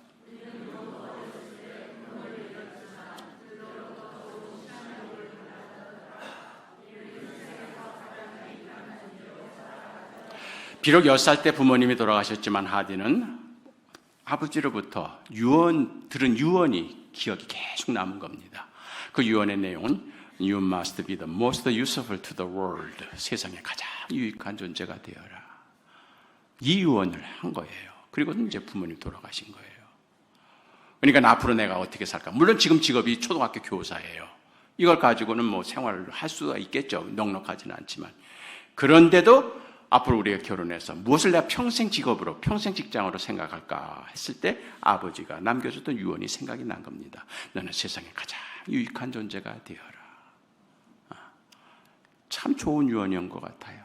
Speaker 1: 비록 10살 때 부모님이 돌아가셨지만 하디는 아버지로부터 들은 유언이 기억이 계속 남은 겁니다. 그 유언의 내용은 You must be the most useful to the world. 세상에 가장 유익한 존재가 되어라. 이 유언을 한 거예요. 그리고 이제 부모님 돌아가신 거예요. 그러니까 앞으로 내가 어떻게 살까? 물론 지금 직업이 초등학교 교사예요. 이걸 가지고는 뭐 생활을 할 수가 있겠죠. 넉넉하지는 않지만. 그런데도 앞으로 우리가 결혼해서 무엇을 내가 평생 직업으로, 평생 직장으로 생각할까 했을 때 아버지가 남겨줬던 유언이 생각이 난 겁니다. 너는 세상에 가장 유익한 존재가 되어라. 참 좋은 유언인 것 같아요.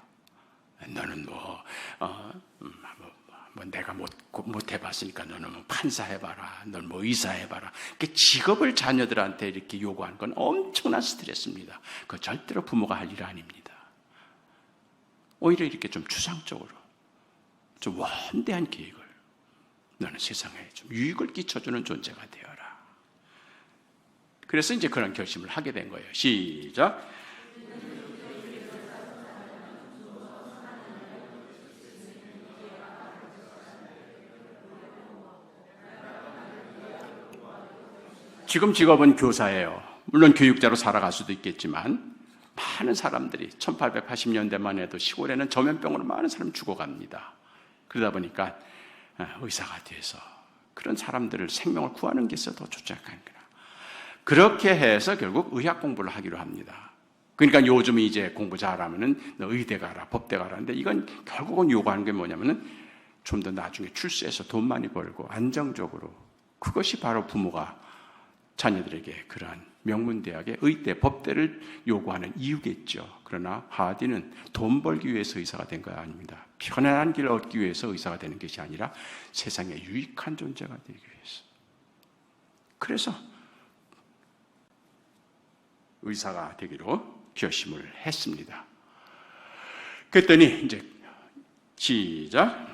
Speaker 1: 너는 내가 못 해봤으니까 너는 뭐 판사 해봐라. 너는 뭐 의사 해봐라. 직업을 자녀들한테 이렇게 요구하는 건 엄청난 스트레스입니다. 그거 절대로 부모가 할 일 아닙니다. 오히려 이렇게 좀 추상적으로, 좀 원대한 계획을, 너는 세상에 좀 유익을 끼쳐주는 존재가 되어라. 그래서 이제 그런 결심을 하게 된 거예요. 시작. 지금 직업은 교사예요. 물론 교육자로 살아갈 수도 있겠지만 많은 사람들이 1880년대만 해도 시골에는 전염병으로 많은 사람이 죽어갑니다. 그러다 보니까 의사가 돼서 그런 사람들을 생명을 구하는 게 있어 더 좋지 않겠나. 그렇게 해서 결국 의학 공부를 하기로 합니다. 그러니까 요즘 이제 공부 잘하면은 너 의대 가라, 법대 가라. 근데 이건 결국은 요구하는 게 뭐냐면은 좀 더 나중에 출세해서 돈 많이 벌고 안정적으로, 그것이 바로 부모가 자녀들에게 그러한 명문대학의 의대, 법대를 요구하는 이유겠죠. 그러나 하디는 돈 벌기 위해서 의사가 된 거 아닙니다. 편안한 길을 얻기 위해서 의사가 되는 것이 아니라 세상에 유익한 존재가 되기 위해서. 그래서 의사가 되기로 결심을 했습니다. 그랬더니 이제 시작.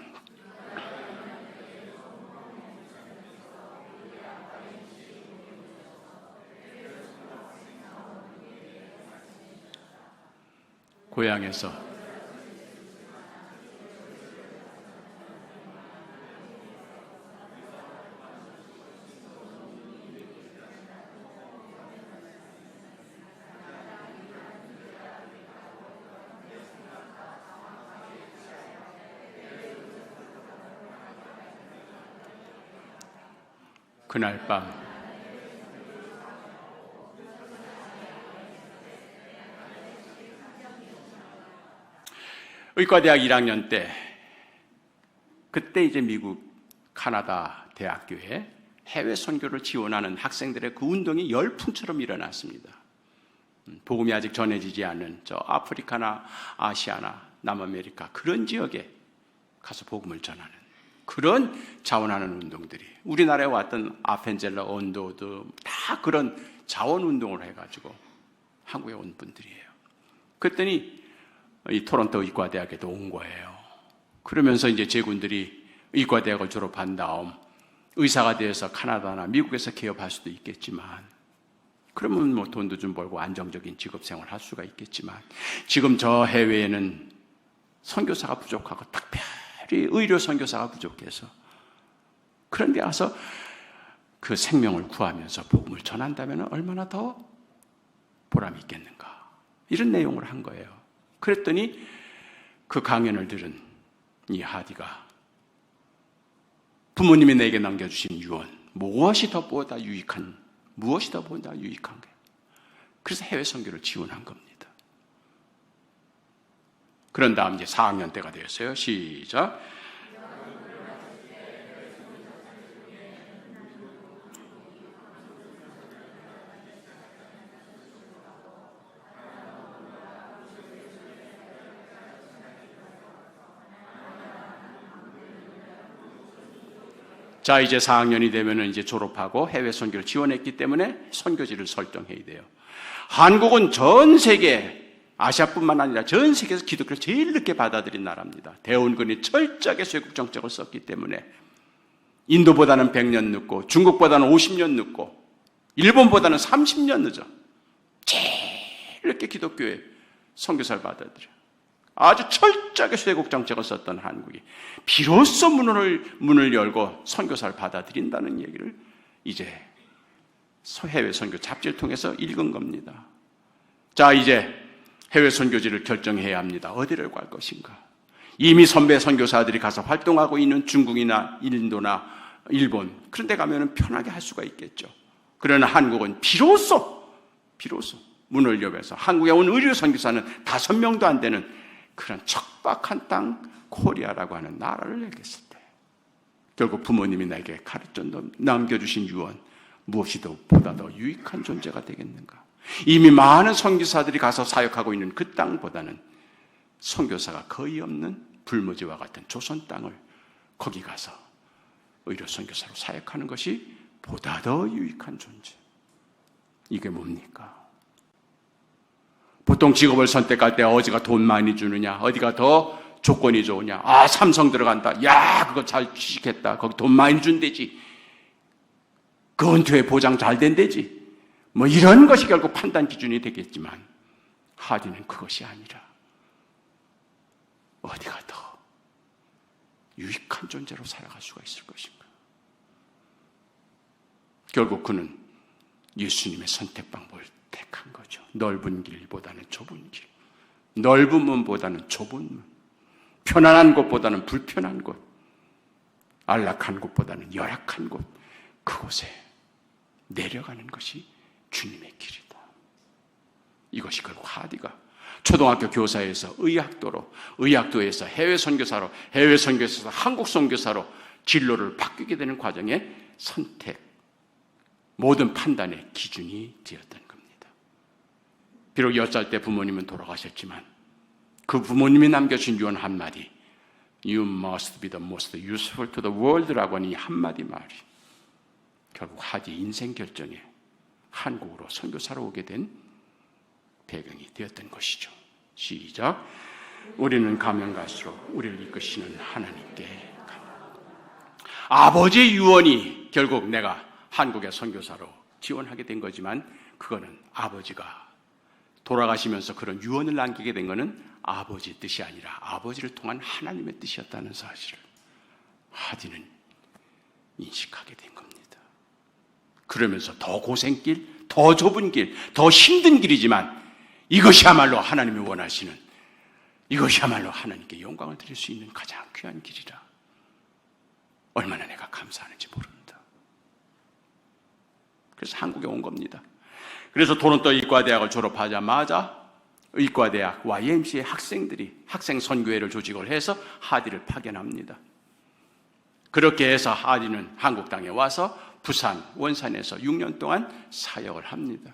Speaker 1: 고향에서 그날 밤 의과대학 1학년 때, 그때 이제 미국 카나다 대학교에 해외 선교를 지원하는 학생들의 그 운동이 열풍처럼 일어났습니다. 복음이 아직 전해지지 않은 저 아프리카나 아시아나 남아메리카 그런 지역에 가서 복음을 전하는 그런 자원하는 운동들이, 우리나라에 왔던 아펜젤러, 언도드 다 그런 자원 운동을 해가지고 한국에 온 분들이에요. 그랬더니 이 토론토 의과대학에도 온 거예요. 그러면서 이제 제군들이 의과대학을 졸업한 다음 의사가 되어서 카나다나 미국에서 개업할 수도 있겠지만, 그러면 뭐 돈도 좀 벌고 안정적인 직업생활을 할 수가 있겠지만, 지금 저 해외에는 선교사가 부족하고 특별히 의료 선교사가 부족해서, 그런데 가서 그 생명을 구하면서 복음을 전한다면 얼마나 더 보람이 있겠는가, 이런 내용을 한 거예요. 그랬더니 그 강연을 들은 이 하디가 부모님이 내게 남겨주신 유언, 무엇이 더 보다 유익한 거예요. 그래서 해외 선교를 지원한 겁니다. 그런 다음 이제 4학년 때가 되었어요. 시작. 자, 이제 4학년이 되면 이제 졸업하고 해외 선교를 지원했기 때문에 선교지를 설정해야 돼요. 한국은 전 세계, 아시아뿐만 아니라 전 세계에서 기독교를 제일 늦게 받아들인 나라입니다. 대원군이 철저하게 쇄국 정책을 썼기 때문에 인도보다는 100년 늦고, 중국보다는 50년 늦고, 일본보다는 30년 늦어. 제일 늦게 기독교의 선교사를 받아들여. 아주 철저하게 쇄국 정책을 썼던 한국이 비로소 문을 열고 선교사를 받아들인다는 얘기를 이제 해외 선교 잡지를 통해서 읽은 겁니다. 자, 이제 해외 선교지를 결정해야 합니다. 어디를 갈 것인가? 이미 선배 선교사들이 가서 활동하고 있는 중국이나 인도나 일본, 그런 데 가면 편하게 할 수가 있겠죠. 그러나 한국은 비로소 문을 열어서 한국에 온 의료 선교사는 5명도 안 되는 그런 척박한 땅 코리아라고 하는 나라를 얘기했을 때, 결국 부모님이 내게 가르쳐 남겨주신 유언, 무엇이 보다 더 유익한 존재가 되겠는가? 이미 많은 선교사들이 가서 사역하고 있는 그 땅보다는 선교사가 거의 없는 불모지와 같은 조선 땅을 거기 가서 의료 선교사로 사역하는 것이 보다 더 유익한 존재. 이게 뭡니까? 보통 직업을 선택할 때 어디가 돈 많이 주느냐, 어디가 더 조건이 좋으냐, 아, 삼성 들어간다, 야, 그거 잘 취직했다, 거기 돈 많이 준대지, 그 은퇴 보장 잘 된대지, 뭐 이런 것이 결국 판단 기준이 되겠지만, 하디는 그것이 아니라 어디가 더 유익한 존재로 살아갈 수가 있을 것인가. 결국 그는 예수님의 선택 방법을 택한 선택한 거죠. 넓은 길보다는 좁은 길, 넓은 문보다는 좁은 문, 편안한 곳보다는 불편한 곳, 안락한 곳보다는 열악한 곳, 그곳에 내려가는 것이 주님의 길이다. 이것이 결국 하디가 초등학교 교사에서 의학도로, 의학도에서 해외 선교사로, 해외 선교사에서 한국 선교사로 진로를 바뀌게 되는 과정의 선택, 모든 판단의 기준이 되었던 겁니다. 비록 10살 때 부모님은 돌아가셨지만 그 부모님이 남겨준 유언 한마디, You must be the most useful to the world라고 하는 이 한마디 말이 결국 하디의 인생 결정에 한국으로 선교사로 오게 된 배경이 되었던 것이죠. 시작. 우리는 가면 갈수록 우리를 이끄시는 하나님께 갑니다. 아버지의 유언이 결국 내가 한국의 선교사로 지원하게 된 거지만 그거는 아버지가 돌아가시면서 그런 유언을 남기게 된 거는 아버지의 뜻이 아니라 아버지를 통한 하나님의 뜻이었다는 사실을 하디는 인식하게 된 겁니다. 그러면서 더 고생길, 더 좁은 길, 더 힘든 길이지만 이것이야말로 하나님이 원하시는, 이것이야말로 하나님께 영광을 드릴 수 있는 가장 귀한 길이라. 얼마나 내가 감사하는지 모릅니다. 그래서 한국에 온 겁니다. 그래서 토론토 의과대학을 졸업하자마자 의과대학 YMCA 학생들이 학생 선교회를 조직을 해서 하디를 파견합니다. 그렇게 해서 하디는 한국 땅에 와서 부산, 원산에서 6년 동안 사역을 합니다.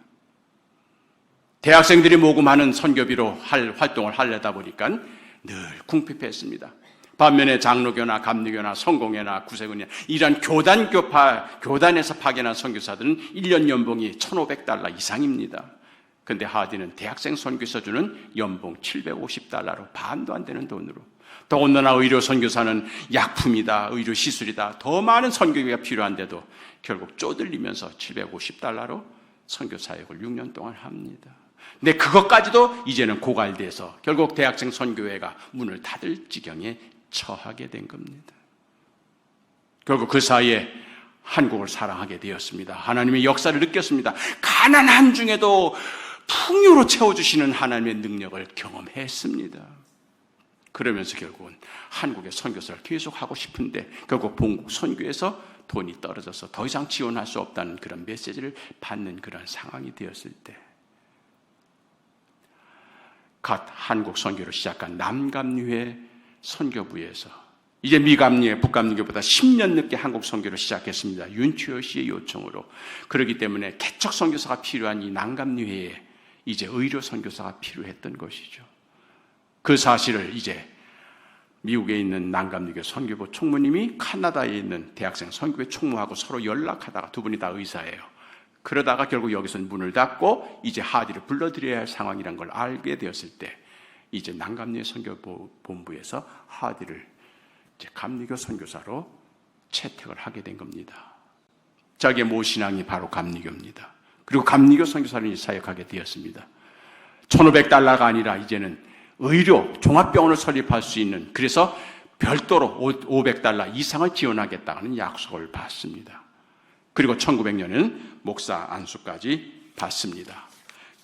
Speaker 1: 대학생들이 모금하는 선교비로 활동을 하려다 보니까 늘 궁핍했습니다. 반면에 장로교나 감리교나 성공회나 구세군이나 이런 교단에서 파견한 선교사들은 1년 연봉이 $1,500 이상입니다. 그런데 하디는 대학생 선교사 주는 연봉 $750로 반도 안 되는 돈으로, 더군다나 의료 선교사는 약품이다, 의료 시술이다, 더 많은 선교비가 필요한데도 결국 쪼들리면서 $750로 선교 사역을 6년 동안 합니다. 근데 그것까지도 이제는 고갈돼서 결국 대학생 선교회가 문을 닫을 지경에 처하게 된 겁니다. 결국 그 사이에 한국을 사랑하게 되었습니다. 하나님의 역사를 느꼈습니다. 가난한 중에도 풍요로 채워주시는 하나님의 능력을 경험했습니다. 그러면서 결국은 한국의 선교사를 계속하고 싶은데 결국 본국 선교에서 돈이 떨어져서 더 이상 지원할 수 없다는 그런 메시지를 받는 그런 상황이 되었을 때 갓 한국 선교를 시작한 남감리회 선교부에서 이제 미감리회, 북감리교보다 10년 늦게 한국 선교를 시작했습니다. 윤추열 씨의 요청으로. 그렇기 때문에 개척 선교사가 필요한 이 남감리회에 이제 의료 선교사가 필요했던 것이죠. 그 사실을 이제 미국에 있는 남감리교 선교부 총무님이 카나다에 있는 대학생 선교회 총무하고 서로 연락하다가 두 분이 다 의사예요. 그러다가 결국 여기서는 문을 닫고 이제 하디를 불러들여야 할 상황이란 걸 알게 되었을 때 이제 남감리회 선교본부에서 하디를 이제 감리교 선교사로 채택을 하게 된 겁니다. 자기의 모신앙이 바로 감리교입니다. 그리고 감리교 선교사를 사역하게 되었습니다. $1,500가 아니라 이제는 의료 종합병원을 설립할 수 있는, 그래서 별도로 $500 이상을 지원하겠다는 약속을 받습니다. 그리고 1900년에는 목사 안수까지 받습니다.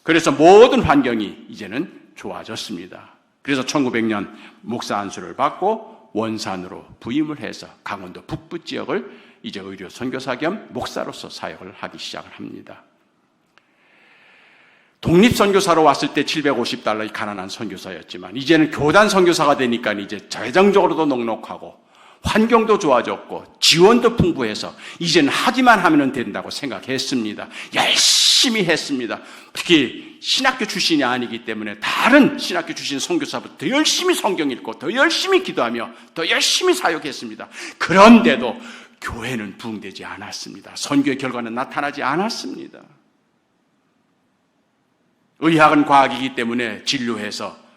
Speaker 1: 그래서 모든 환경이 이제는 좋아졌습니다. 그래서 1900년 목사 안수를 받고 원산으로 부임을 해서 강원도 북부 지역을 이제 의료 선교사 겸 목사로서 사역을 하기 시작을 합니다. 독립선교사로 왔을 때 $750의 가난한 선교사였지만 이제는 교단 선교사가 되니까 이제 재정적으로도 넉넉하고 환경도 좋아졌고 지원도 풍부해서 이제는 하기만 하면 된다고 생각했습니다. 열심히 했습니다. 특히 신학교 출신이 아니기 때문에 다른 신학교 출신 선교사보다 더 열심히 성경 읽고 더 열심히 기도하며 더 열심히 사역했습니다. 그런데도 교회는 부흥되지 않았습니다. 선교의 결과는 나타나지 않았습니다. 의학은 과학이기 때문에 진료해서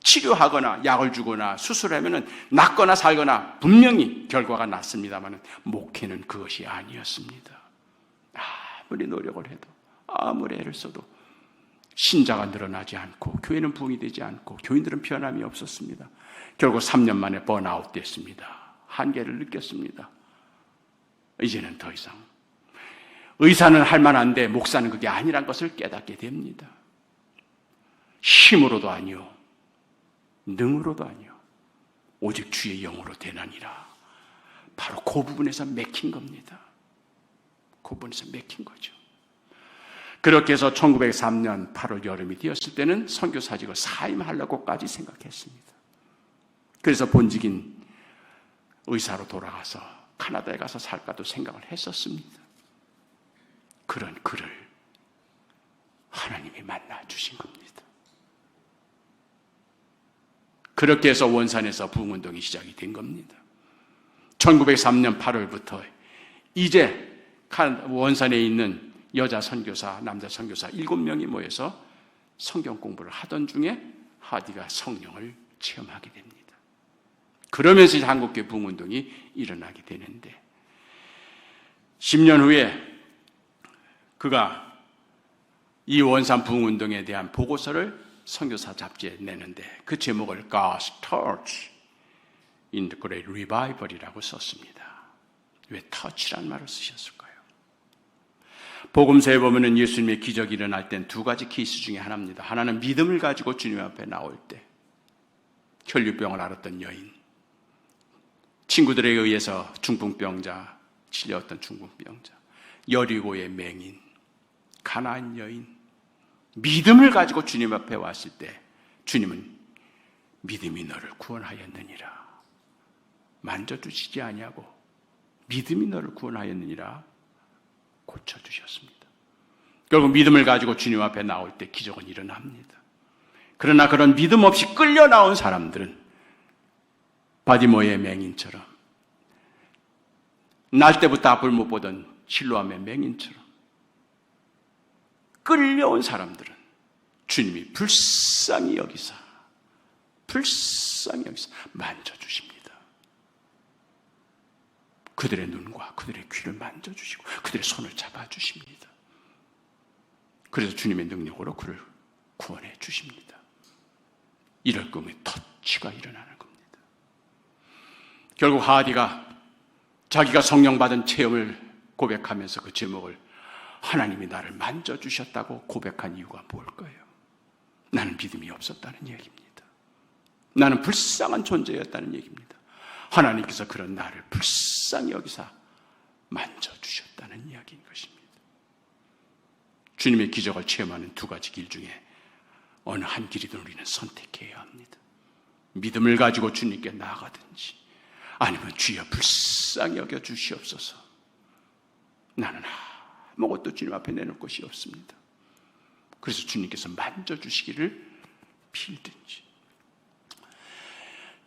Speaker 1: 치료하거나 약을 주거나 수술하면 낫거나 살거나 분명히 결과가 났습니다만 목회는 그것이 아니었습니다. 아무리 노력을 해도 아무리 애를 써도 신자가 늘어나지 않고 교회는 부흥이 되지 않고 교인들은 변함이 없었습니다. 결국 3년 만에 번아웃 됐습니다. 한계를 느꼈습니다. 이제는 더 이상 의사는 할 만한데 목사는 그게 아니란 것을 깨닫게 됩니다. 힘으로도 아니요 능으로도 아니요 오직 주의 영으로 되나니라. 바로 그 부분에서 맥힌 겁니다. 그 부분에서 맥힌 거죠. 그렇게 해서 1903년 8월 여름이 되었을 때는 선교사직을 사임하려고까지 생각했습니다. 그래서 본직인 의사로 돌아가서 카나다에 가서 살까도 생각을 했었습니다. 그런 그를 하나님이 만나 주신 겁니다. 그렇게 해서 원산에서 부흥운동이 시작이 된 겁니다. 1903년 8월부터 이제 원산에 있는 여자 선교사, 남자 선교사 7명이 모여서 성경 공부를 하던 중에 하디가 성령을 체험하게 됩니다. 그러면서 한국교회 부흥운동이 일어나게 되는데 10년 후에 그가 이 원산 부흥운동에 대한 보고서를 선교사 잡지에 내는데 그 제목을 God's Touch in the Great Revival이라고 썼습니다. 왜 touch란 말을 쓰셨을까요? 복음서에 보면은 예수님의 기적이 일어날 땐 두 가지 케이스 중에 하나입니다. 하나는 믿음을 가지고 주님 앞에 나올 때 혈류병을 앓았던 여인, 친구들에 의해서 중풍병자, 치려왔던 중풍병자, 여리고의 맹인, 가나안 여인, 믿음을 가지고 주님 앞에 왔을 때 주님은 믿음이 너를 구원하였느니라, 만져주시지 아니하고 믿음이 너를 구원하였느니라 고쳐주셨습니다. 결국 믿음을 가지고 주님 앞에 나올 때 기적은 일어납니다. 그러나 그런 믿음 없이 끌려 나온 사람들은 바디모의 맹인처럼, 날 때부터 앞을 못 보던 실로암의 맹인처럼 끌려온 사람들은 주님이 불쌍히 여기사 만져주십니다. 그들의 눈과 그들의 귀를 만져주시고 그들의 손을 잡아주십니다. 그래서 주님의 능력으로 그를 구원해 주십니다. 이럴 경우에 터치가 일어나는 겁니다. 결국 하디가 자기가 성령 받은 체험을 고백하면서 그 제목을 하나님이 나를 만져주셨다고 고백한 이유가 뭘까요? 나는 믿음이 없었다는 얘기입니다. 나는 불쌍한 존재였다는 얘기입니다. 하나님께서 그런 나를 불쌍히 여기사 만져주셨다는 이야기인 것입니다. 주님의 기적을 체험하는 두 가지 길 중에 어느 한 길이든 우리는 선택해야 합니다. 믿음을 가지고 주님께 나아가든지 아니면 주여 불쌍히 여겨 주시옵소서, 나는 아무것도 주님 앞에 내놓을 것이 없습니다. 그래서 주님께서 만져주시기를 빌든지.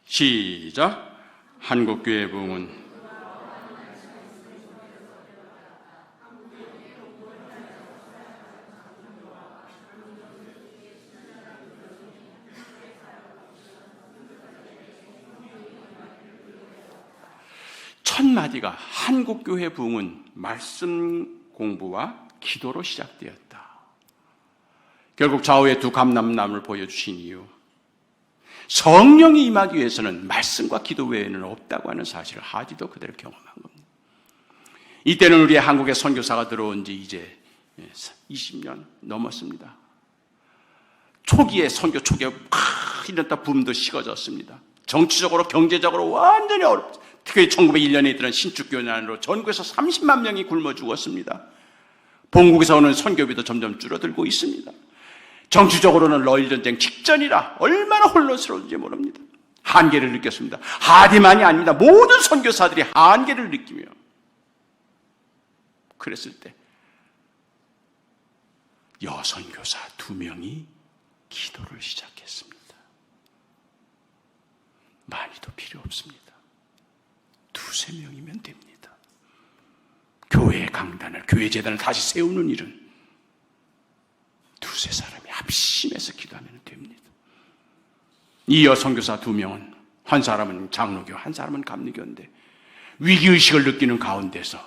Speaker 1: 시작. 한국교회 부흥은 첫 마디가 한국교회 부흥은 말씀 공부와 기도로 시작되었다. 결국 좌우의 두 감람나무를 보여주신 이유, 성령이 임하기 위해서는 말씀과 기도 외에는 없다고 하는 사실을 하디도 그대로 경험한 겁니다. 이때는 우리 한국에 선교사가 들어온 지 이제 20년 넘었습니다. 초기에 선교 초기에 이랬다 붐도 식어졌습니다. 정치적으로 경제적으로 완전히 어렵죠. 특히 1901년에 있던 신축교난으로 전국에서 30만 명이 굶어 죽었습니다. 본국에서 오는 선교비도 점점 줄어들고 있습니다. 정치적으로는 러일 전쟁 직전이라 얼마나 혼란스러운지 모릅니다. 한계를 느꼈습니다. 하디만이 아닙니다. 모든 선교사들이 한계를 느끼며 그랬을 때 여선교사 2명이 기도를 시작했습니다. 많이도 필요 없습니다. 2-3명이면 됩니다. 교회 강단을, 교회 재단을 다시 세우는 일은 2-3사람이 합심해서 기도하면 됩니다. 이 여선교사 2명은 한 사람은 장로교, 한 사람은 감리교인데 위기의식을 느끼는 가운데서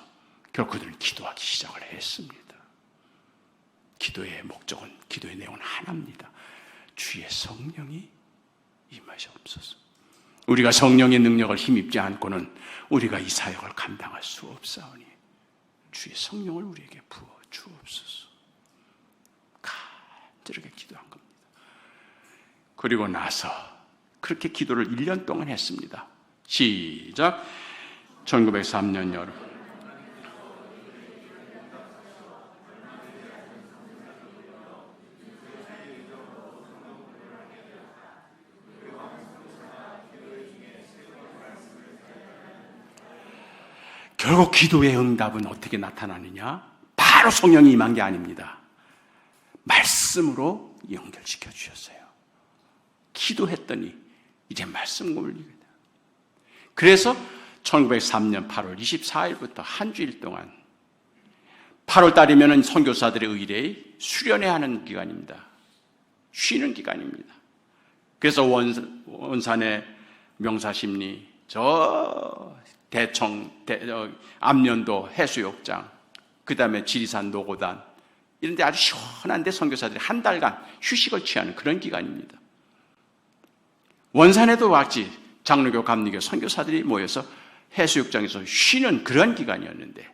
Speaker 1: 결국 그들은 기도하기 시작을 했습니다. 기도의 목적은, 기도의 내용은 하나입니다. 주의 성령이 임하시옵소서. 우리가 성령의 능력을 힘입지 않고는 우리가 이 사역을 감당할 수 없사오니 주의 성령을 우리에게 부어 주옵소서. 간절하게 기도한 겁니다. 그리고 나서 그렇게 기도를 1년 동안 했습니다. 시작. 1903년 여름. 결국 기도의 응답은 어떻게 나타나느냐? 바로 성령이 임한 게 아닙니다. 말씀으로 연결시켜 주셨어요. 기도했더니 이제 말씀 공부입니다. 그래서 1903년 8월 24일부터 한 주일 동안 8월 달이면 선교사들의 의례 수련회 하는 기간입니다. 쉬는 기간입니다. 그래서 원산의 명사심리, 암년도 해수욕장, 그 다음에 지리산 노고단 이런 데 아주 시원한데 선교사들이 한 달간 휴식을 취하는 그런 기간입니다. 원산에도 왔지 장로교, 감리교 선교사들이 모여서 해수욕장에서 쉬는 그런 기간이었는데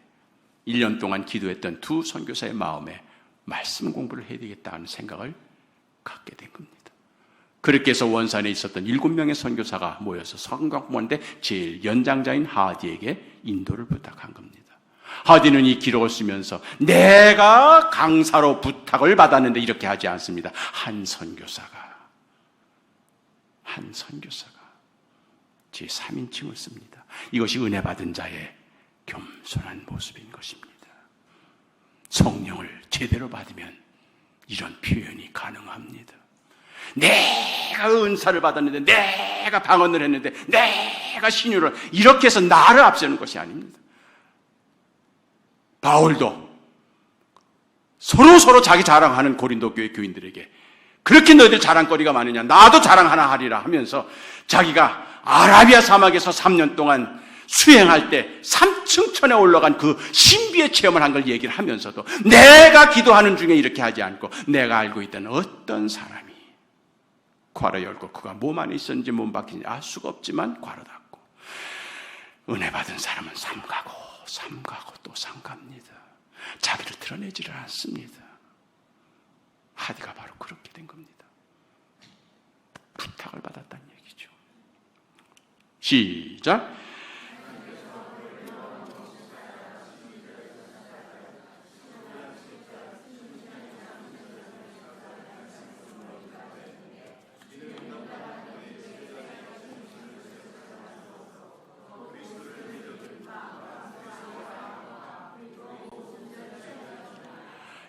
Speaker 1: 1년 동안 기도했던 두 선교사의 마음에 말씀 공부를 해야 되겠다는 생각을 갖게 된 겁니다. 그렇게 해서 원산에 있었던 7명의 선교사가 모여서 성경 공부하는데 제일 연장자인 하디에게 인도를 부탁한 겁니다. 하디는 이 기록을 쓰면서 내가 강사로 부탁을 받았는데 이렇게 하지 않습니다. 한 선교사가 제 3인칭을 씁니다. 이것이 은혜 받은 자의 겸손한 모습인 것입니다. 성령을 제대로 받으면 이런 표현이 가능합니다. 내가 은사를 받았는데, 내가 방언을 했는데, 내가 신유를 이렇게 해서 나를 앞세우는 것이 아닙니다. 바울도 서로 자기 자랑하는 고린도 교회 교인들에게 그렇게 너희들 자랑거리가 많으냐, 나도 자랑 하나 하리라 하면서 자기가 아라비아 사막에서 3년 동안 수행할 때 3층 천에 올라간 그 신비의 체험을 한 걸 얘기를 하면서도 내가 기도하는 중에 이렇게 하지 않고 내가 알고 있던 어떤 사람이 괄호 열고 그가 몸 안에 있었는지 몸 밖인지 알 수가 없지만 괄호 닫고 은혜 받은 사람은 삼가고 또 삼갑니다. 자기를 드러내지를 않습니다. 하디가 바로 그렇게 된 겁니다. 부탁을 받았다는 얘기죠. 시작.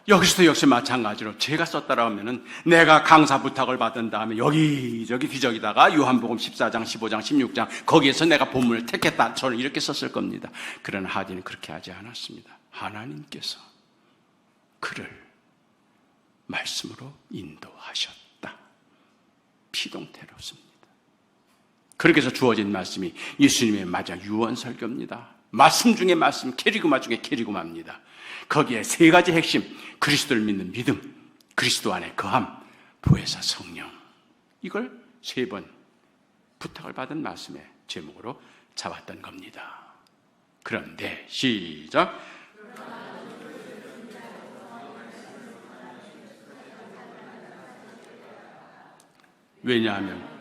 Speaker 1: 여기서도 역시 마찬가지로 제가 썼다라 하면은 내가 강사 부탁을 받은 다음에 여기저기 뒤적이다가 요한복음 14장, 15장, 16장 거기에서 내가 본문을 택했다. 저는 이렇게 썼을 겁니다. 그러나 하디는 그렇게 하지 않았습니다. 하나님께서 그를 말씀으로 인도하셨다. 피동태롭습니다. 그렇게 해서 주어진 말씀이 예수님의 마지막 유언설교입니다. 말씀 중에 말씀, 캐리그마 중에 캐리그마입니다. 거기에 세 가지 핵심, 그리스도를 믿는 믿음, 그리스도 안에 거함, 보혜사 성령. 이걸 세 번 부탁을 받은 말씀의 제목으로 잡았던 겁니다. 그런데 시작. 왜냐하면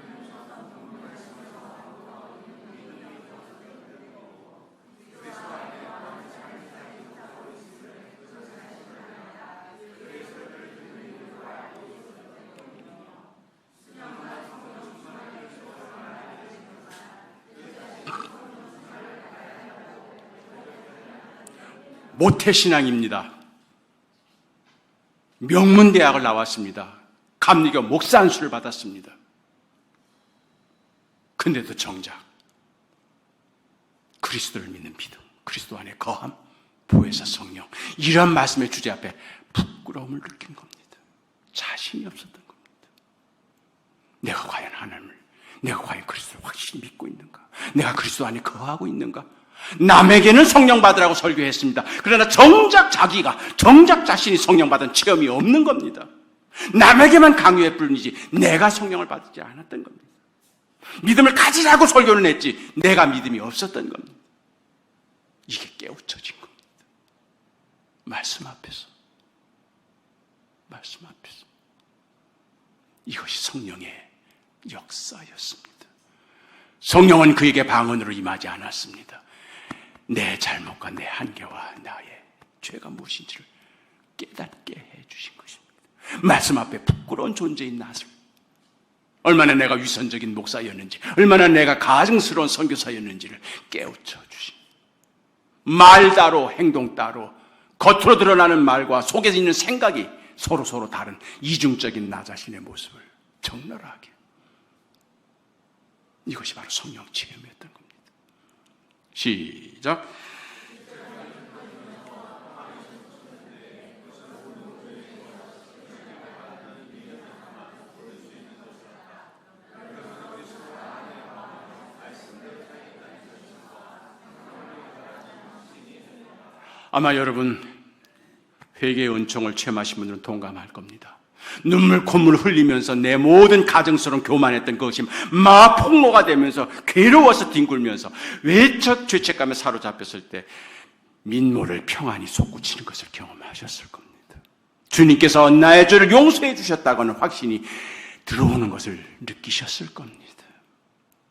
Speaker 1: 모태신앙입니다. 명문대학을 나왔습니다. 감리교 목사 안수를 받았습니다. 근데도 정작 그리스도를 믿는 믿음, 그리스도 안에 거함, 보혜사 성령 이런 말씀의 주제 앞에 부끄러움을 느낀 겁니다. 자신이 없었던 겁니다. 내가 과연 하나님을, 내가 과연 그리스도를 확실히 믿고 있는가? 내가 그리스도 안에 거하고 있는가? 남에게는 성령 받으라고 설교했습니다. 그러나 정작 자신이 성령 받은 체험이 없는 겁니다. 남에게만 강요할 뿐이지 내가 성령을 받지 않았던 겁니다. 믿음을 가지라고 설교는 했지 내가 믿음이 없었던 겁니다. 이게 깨우쳐진 겁니다. 말씀 앞에서 이것이 성령의 역사였습니다. 성령은 그에게 방언으로 임하지 않았습니다. 내 잘못과 내 한계와 나의 죄가 무엇인지를 깨닫게 해주신 것입니다. 말씀 앞에 부끄러운 존재인 나를, 얼마나 내가 위선적인 목사였는지, 얼마나 내가 가증스러운 선교사였는지를 깨우쳐 주신, 말 따로 행동 따로 겉으로 드러나는 말과 속에 있는 생각이 서로 다른 이중적인 나 자신의 모습을 적나라하게, 이것이 바로 성령 체험이었던 겁니다. 시작. 아마 여러분 회개의 은총을 체험하신 분들은 동감할 겁니다. 눈물 콧물 흘리면서 내 모든 가증스러운 교만했던 그것이 마폭로가 되면서 괴로워서 뒹굴면서 외적 죄책감에 사로잡혔을 때 민모를 평안히 솟구치는 것을 경험하셨을 겁니다. 주님께서 나의 죄를 용서해 주셨다고는 확신이 들어오는 것을 느끼셨을 겁니다.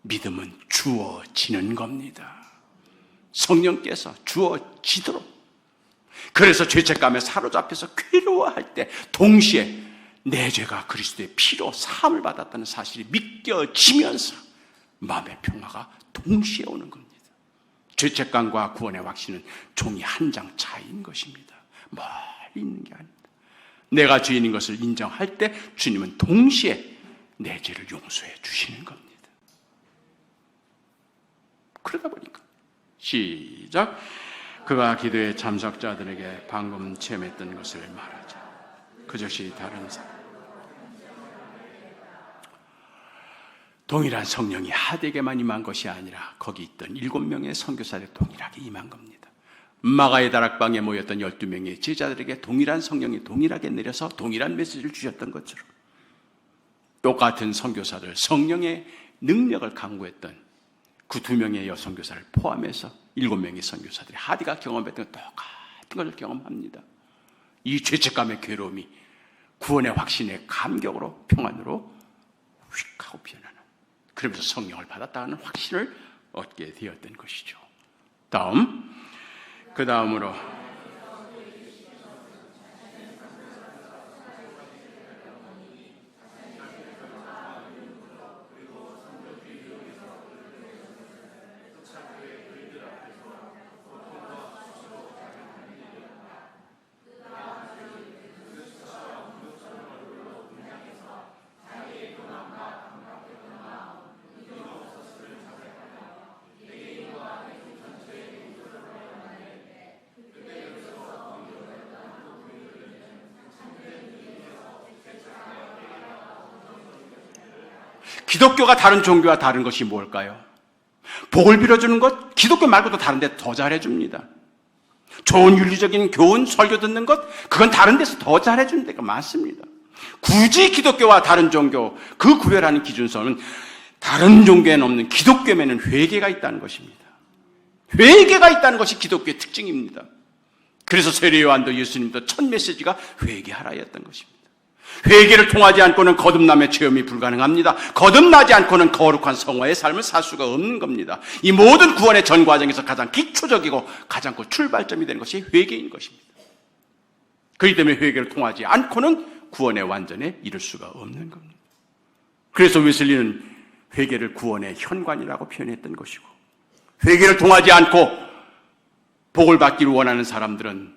Speaker 1: 믿음은 주어지는 겁니다. 성령께서 주어지도록. 그래서 죄책감에 사로잡혀서 괴로워할 때 동시에 내 죄가 그리스도의 피로 사함을 받았다는 사실이 믿겨지면서 마음의 평화가 동시에 오는 겁니다. 죄책감과 구원의 확신은 종이 한 장 차이인 것입니다. 멀리 있는 게 아닙니다. 내가 죄인인 것을 인정할 때 주님은 동시에 내 죄를 용서해 주시는 겁니다. 그러다 보니까 시작. 그가 기도의 참석자들에게 방금 체험했던 것을 말하자. 그것이 다른 사람. 동일한 성령이 하대에게만 임한 것이 아니라 거기 있던 7명의 선교사들에 동일하게 임한 겁니다. 마가의 다락방에 모였던 12명의 제자들에게 동일한 성령이 동일하게 내려서 동일한 메시지를 주셨던 것처럼 똑같은 선교사들, 성령의 능력을 강구했던 그 2명의 여선교사를 포함해서 7명의 선교사들이 하디가 경험했던 똑같은 것을 경험합니다. 이 죄책감의 괴로움이 구원의 확신의 감격으로 평안으로 휙 하고 피어나는, 그러면서 성령을 받았다는 확신을 얻게 되었던 것이죠. 그 다음으로 기독교가 다른 종교와 다른 것이 뭘까요? 복을 빌어주는 것, 기독교 말고도 다른데 더 잘해줍니다. 좋은 윤리적인 교훈, 설교 듣는 것, 그건 다른 데서 더 잘해주는 데가 많습니다. 굳이 기독교와 다른 종교, 그 구별하는 기준서는 다른 종교에는 없는 기독교에는 회개가 있다는 것입니다. 회개가 있다는 것이 기독교의 특징입니다. 그래서 세례 요한도 예수님도 첫 메시지가 회개하라였던 것입니다. 회개를 통하지 않고는 거듭남의 체험이 불가능합니다. 거듭나지 않고는 거룩한 성화의 삶을 살 수가 없는 겁니다. 이 모든 구원의 전 과정에서 가장 기초적이고 가장 그 출발점이 되는 것이 회개인 것입니다. 그렇기 때문에 회개를 통하지 않고는 구원의 완전에 이를 수가 없는 겁니다. 그래서 웨슬리는 회개를 구원의 현관이라고 표현했던 것이고, 회개를 통하지 않고 복을 받기를 원하는 사람들은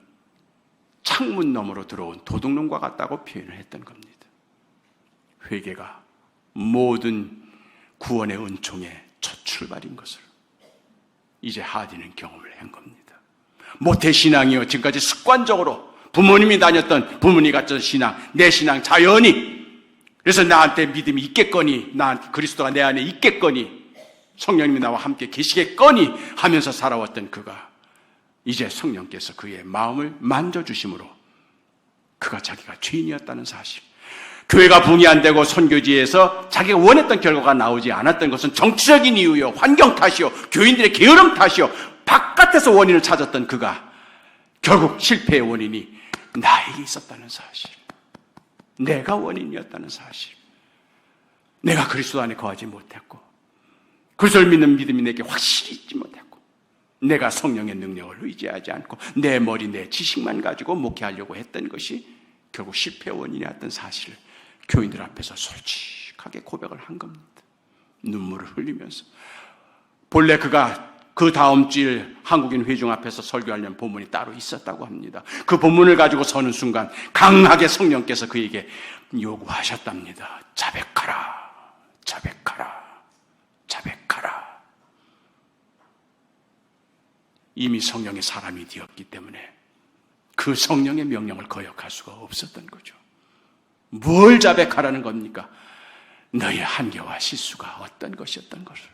Speaker 1: 창문 너머로 들어온 도둑놈과 같다고 표현을 했던 겁니다. 회개가 모든 구원의 은총의 첫 출발인 것을 이제 하디는 경험을 한 겁니다. 모태신앙이요, 지금까지 습관적으로 부모님이 갖던 신앙, 내 신앙 자연히, 그래서 나한테 믿음이 있겠거니, 그리스도가 내 안에 있겠거니, 성령님이 나와 함께 계시겠거니 하면서 살아왔던 그가 이제 성령께서 그의 마음을 만져주심으로 그가 자기가 죄인이었다는 사실, 교회가 붕이 안 되고 선교지에서 자기가 원했던 결과가 나오지 않았던 것은 정치적인 이유요, 환경 탓이요, 교인들의 게으름 탓이요, 바깥에서 원인을 찾았던 그가 결국 실패의 원인이 나에게 있었다는 사실, 내가 원인이었다는 사실, 내가 그리스도 안에 거하지 못했고, 그리스도를 믿는 믿음이 내게 확실히 있지 못했고, 내가 성령의 능력을 의지하지 않고 내 머리, 내 지식만 가지고 목회하려고 했던 것이 결국 실패의 원인이었던 사실을 교인들 앞에서 솔직하게 고백을 한 겁니다. 눈물을 흘리면서. 본래 그가 그 다음 주일 한국인 회중 앞에서 설교하려는 본문이 따로 있었다고 합니다. 그 본문을 가지고 서는 순간 강하게 성령께서 그에게 요구하셨답니다. 자백하라, 자백하라, 자백하라. 이미 성령의 사람이 되었기 때문에 그 성령의 명령을 거역할 수가 없었던 거죠. 뭘 자백하라는 겁니까? 너의 한계와 실수가 어떤 것이었던 것을.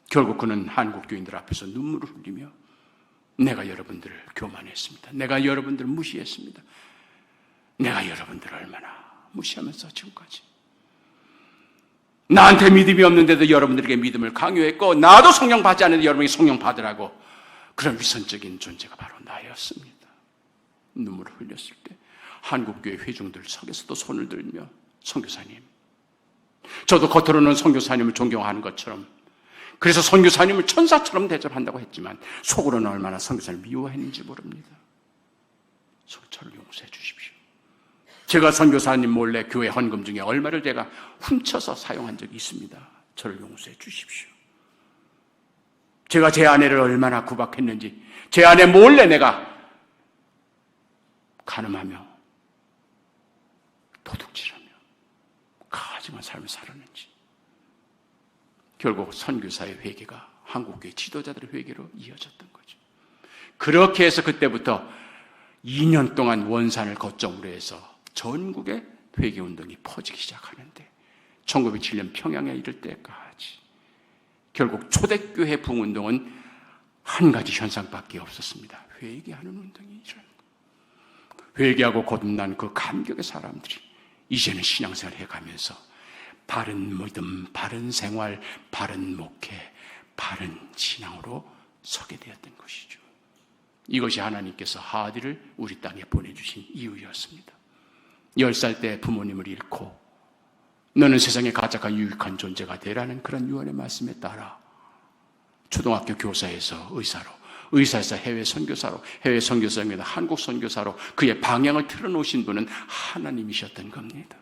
Speaker 1: 결국 그는 한국 교인들 앞에서 눈물을 흘리며 내가 여러분들을 교만했습니다. 내가 여러분들을 무시했습니다. 내가 여러분들을 얼마나 무시하면서 지금까지 나한테 믿음이 없는데도 여러분들에게 믿음을 강요했고, 나도 성령 받지 않는데 여러분이 성령 받으라고, 그런 위선적인 존재가 바로 나였습니다. 눈물을 흘렸을 때 한국교회 회중들 속에서도 손을 들며, 선교사님, 저도 겉으로는 선교사님을 존경하는 것처럼, 그래서 선교사님을 천사처럼 대접한다고 했지만 속으로는 얼마나 선교사님을 미워했는지 모릅니다. 저를 용서해 주십시오. 제가 선교사님 몰래 교회 헌금 중에 얼마를 제가 훔쳐서 사용한 적이 있습니다. 저를 용서해 주십시오. 제가 제 아내를 얼마나 구박했는지, 제 아내 몰래 내가 간음하며 도둑질하며 가증한 삶을 살았는지, 결국 선교사의 회개가 한국교회 지도자들의 회개로 이어졌던 거죠. 그렇게 해서 그때부터 2년 동안 원산을 거점으로 해서 전국에 회개운동이 퍼지기 시작하는데, 1907년 평양에 이를 때까지 결국 초대교회 부흥운동은 한 가지 현상밖에 없었습니다. 회개하는 운동이 일어난 거예요. 회개하고 거듭난 그 감격의 사람들이 이제는 신앙생활을 해가면서 바른 믿음, 바른 생활, 바른 목회, 바른 신앙으로 서게 되었던 것이죠. 이것이 하나님께서 하디를 우리 땅에 보내주신 이유였습니다. 10살 때 부모님을 잃고 너는 세상에 가장 유익한 존재가 되라는 그런 유언의 말씀에 따라 초등학교 교사에서 의사로, 의사에서 해외 선교사로, 해외 선교사에서 한국 선교사로 그의 방향을 틀어놓으신 분은 하나님이셨던 겁니다.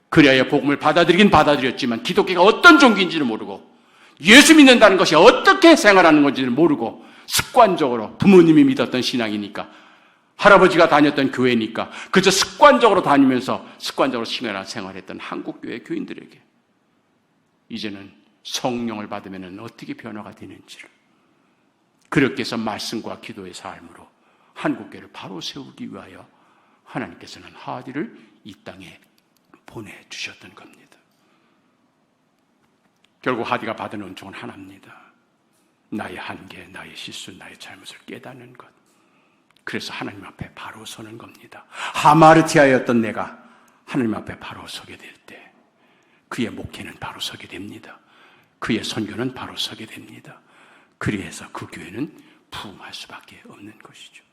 Speaker 1: 그래야 복음을 받아들이긴 받아들였지만 기독교가 어떤 종교인지를 모르고, 예수 믿는다는 것이 어떻게 생활하는 건지를 모르고, 습관적으로 부모님이 믿었던 신앙이니까, 할아버지가 다녔던 교회니까 그저 습관적으로 다니면서 습관적으로 생활했던 한국교회 교인들에게 이제는 성령을 받으면 어떻게 변화가 되는지를, 그렇게 해서 말씀과 기도의 삶으로 한국교회를 바로 세우기 위하여 하나님께서는 하디를 이 땅에 보내주셨던 겁니다. 결국 하디가 받은 은총은 하나입니다. 나의 한계, 나의 실수, 나의 잘못을 깨닫는 것. 그래서 하나님 앞에 바로 서는 겁니다. 하마르티아였던 내가 하나님 앞에 바로 서게 될 때 그의 목회는 바로 서게 됩니다. 그의 선교는 바로 서게 됩니다. 그리해서 그 교회는 부흥할 수밖에 없는 것이죠.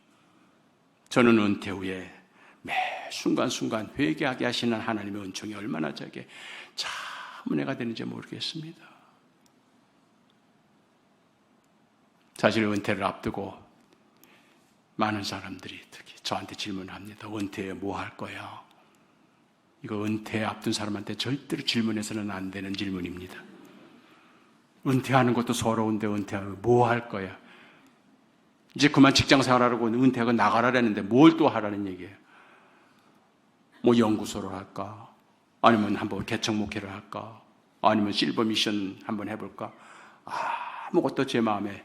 Speaker 1: 저는 은퇴 후에 매 순간순간 회개하게 하시는 하나님의 은총이 얼마나 제게 참 은혜가 되는지 모르겠습니다. 사실 은퇴를 앞두고 많은 사람들이 특히 저한테 질문합니다. 은퇴에 뭐 할 거야? 이거 은퇴 앞둔 사람한테 절대로 질문해서는 안 되는 질문입니다. 은퇴하는 것도 서러운데 은퇴하면 뭐 할 거야? 이제 그만 직장 생활하라고 은퇴하고 나가라라는데 뭘 또 하라는 얘기예요? 뭐 연구소를 할까? 아니면 한번 개척 목회를 할까? 아니면 실버 미션 한번 해볼까? 아무것도 제 마음에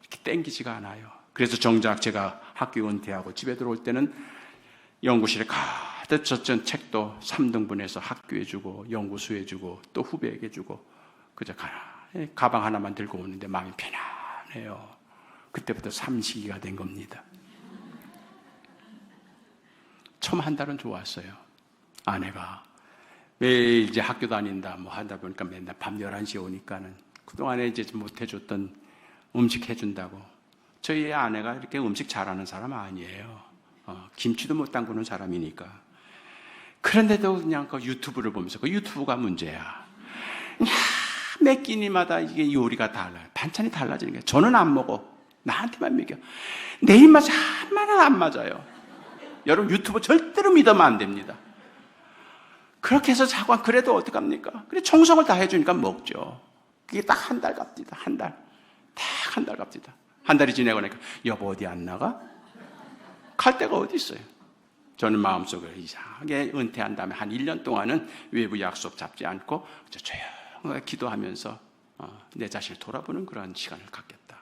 Speaker 1: 이렇게 땡기지가 않아요. 그래서 정작 제가 학교 은퇴하고 집에 들어올 때는 연구실에 가득 젖은 책도 3등분해서 학교에 주고 연구소에 주고 또 후배에게 주고 그저 가방 하나만 들고 오는데 마음이 편안해요. 그때부터 삼식이가 된 겁니다. 처음 한 달은 좋았어요. 아내가 매일 이제 학교 다닌다 뭐 하다 보니까 맨날 밤 11시에 오니까는 그동안에 이제 못 해줬던 음식 해준다고. 저희 아내가 이렇게 음식 잘하는 사람 아니에요. 김치도 못 담그는 사람이니까. 그런데도 그냥 그 유튜브를 보면서, 그 유튜브가 문제야. 매 끼니마다 이게 요리가 달라요. 반찬이 달라지는 거예요. 저는 안 먹어. 나한테만 먹여. 내 입맛이 하나도 안 맞아요. 여러분 유튜브 절대로 믿으면 안 됩니다. 그렇게 해서 자꾸 그래도 어떡합니까? 그래 정성을 다 해주니까 먹죠. 그게 딱 한 달 갑니다. 한 달. 딱 한 달 갑니다. 한 달이 지나고 나니까 여보 어디 안 나가? 갈 데가 어디 있어요? 저는 마음속으로 이상하게 은퇴한 다음에 한 1년 동안은 외부 약속 잡지 않고 조용하게 기도하면서 내 자신을 돌아보는 그런 시간을 갖겠다.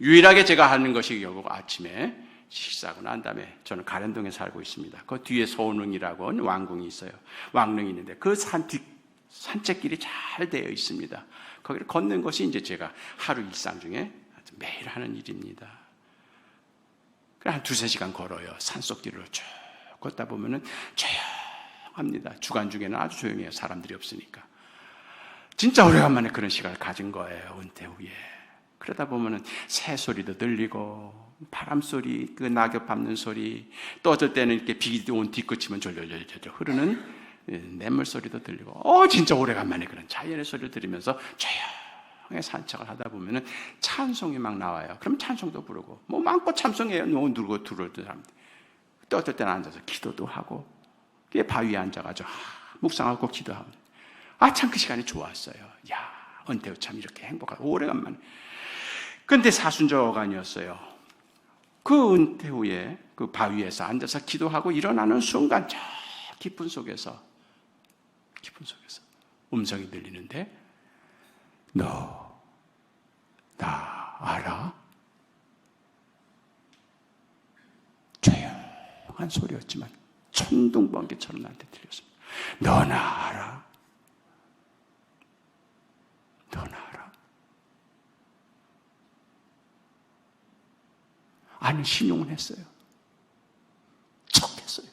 Speaker 1: 유일하게 제가 하는 것이 결국 아침에 식사하고 난 다음에 저는 가련동에 살고 있습니다. 그 뒤에 소능이라고 왕궁이 있어요. 왕릉이 있는데 그 산책길이 잘 되어 있습니다. 거기를 걷는 것이 이제 제가 하루 일상 중에 매일 하는 일입니다. 그래 한 2-3시간 걸어요. 산속길을 쭉 걷다 보면은 조용합니다. 주간 중에는 아주 조용해요. 사람들이 없으니까. 진짜 오래간만에 그런 시간을 가진 거예요. 은퇴 후에. 그러다 보면은 새 소리도 들리고 바람 소리, 그 낙엽 밟는 소리, 또 어떨 때는 이렇게 비 온 뒤끝이면 졸졸졸 흐르는 냇물 소리도 들리고, 진짜 오래간만에 그런 자연의 소리를 들으면서 조용히 산책을 하다 보면은 찬송이 막 나와요. 그럼 찬송도 부르고, 뭐 마음껏 찬송해요. 누르고 들어오던 사람들. 또 어떨 때는 앉아서 기도도 하고, 그게 바위에 앉아가지고 묵상하고 기도하고, 참 그 시간이 좋았어요. 야, 은퇴 후 참 이렇게 행복하고 오래간만에. 근데 사순절가 아니었어요. 그 은퇴 후에 그 바위에서 앉아서 기도하고 일어나는 순간 저 깊은 속에서 음성이 들리는데 너 나 알아? 조용한 소리였지만 천둥번개처럼 나한테 들렸습니다. 너 나 알아? 너 나 알아? 아는 신용을 했어요. 척했어요.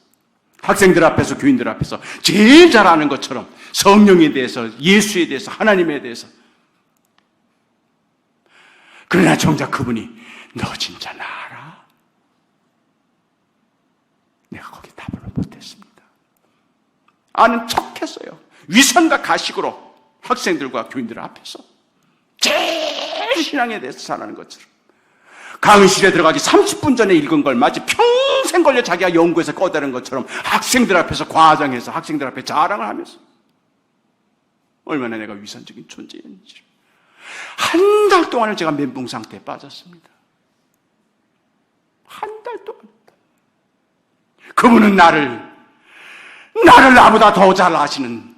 Speaker 1: 학생들 앞에서, 교인들 앞에서 제일 잘 아는 것처럼 성령에 대해서, 예수에 대해서, 하나님에 대해서. 그러나 정작 그분이 너 진짜 나 알아? 내가 거기 답을 못했습니다. 아는 척했어요. 위선과 가식으로 학생들과 교인들 앞에서 제일 신앙에 대해서 잘 아는 것처럼. 강의실에 들어가기 30분 전에 읽은 걸 마치 평생 걸려 자기가 연구해서 꺼내는 것처럼 학생들 앞에서 과장해서 학생들 앞에 자랑을 하면서 얼마나 내가 위선적인 존재였는지. 한 달 동안을 제가 멘붕 상태에 빠졌습니다. 한 달 동안. 그분은 나를 나보다 더 잘 아시는,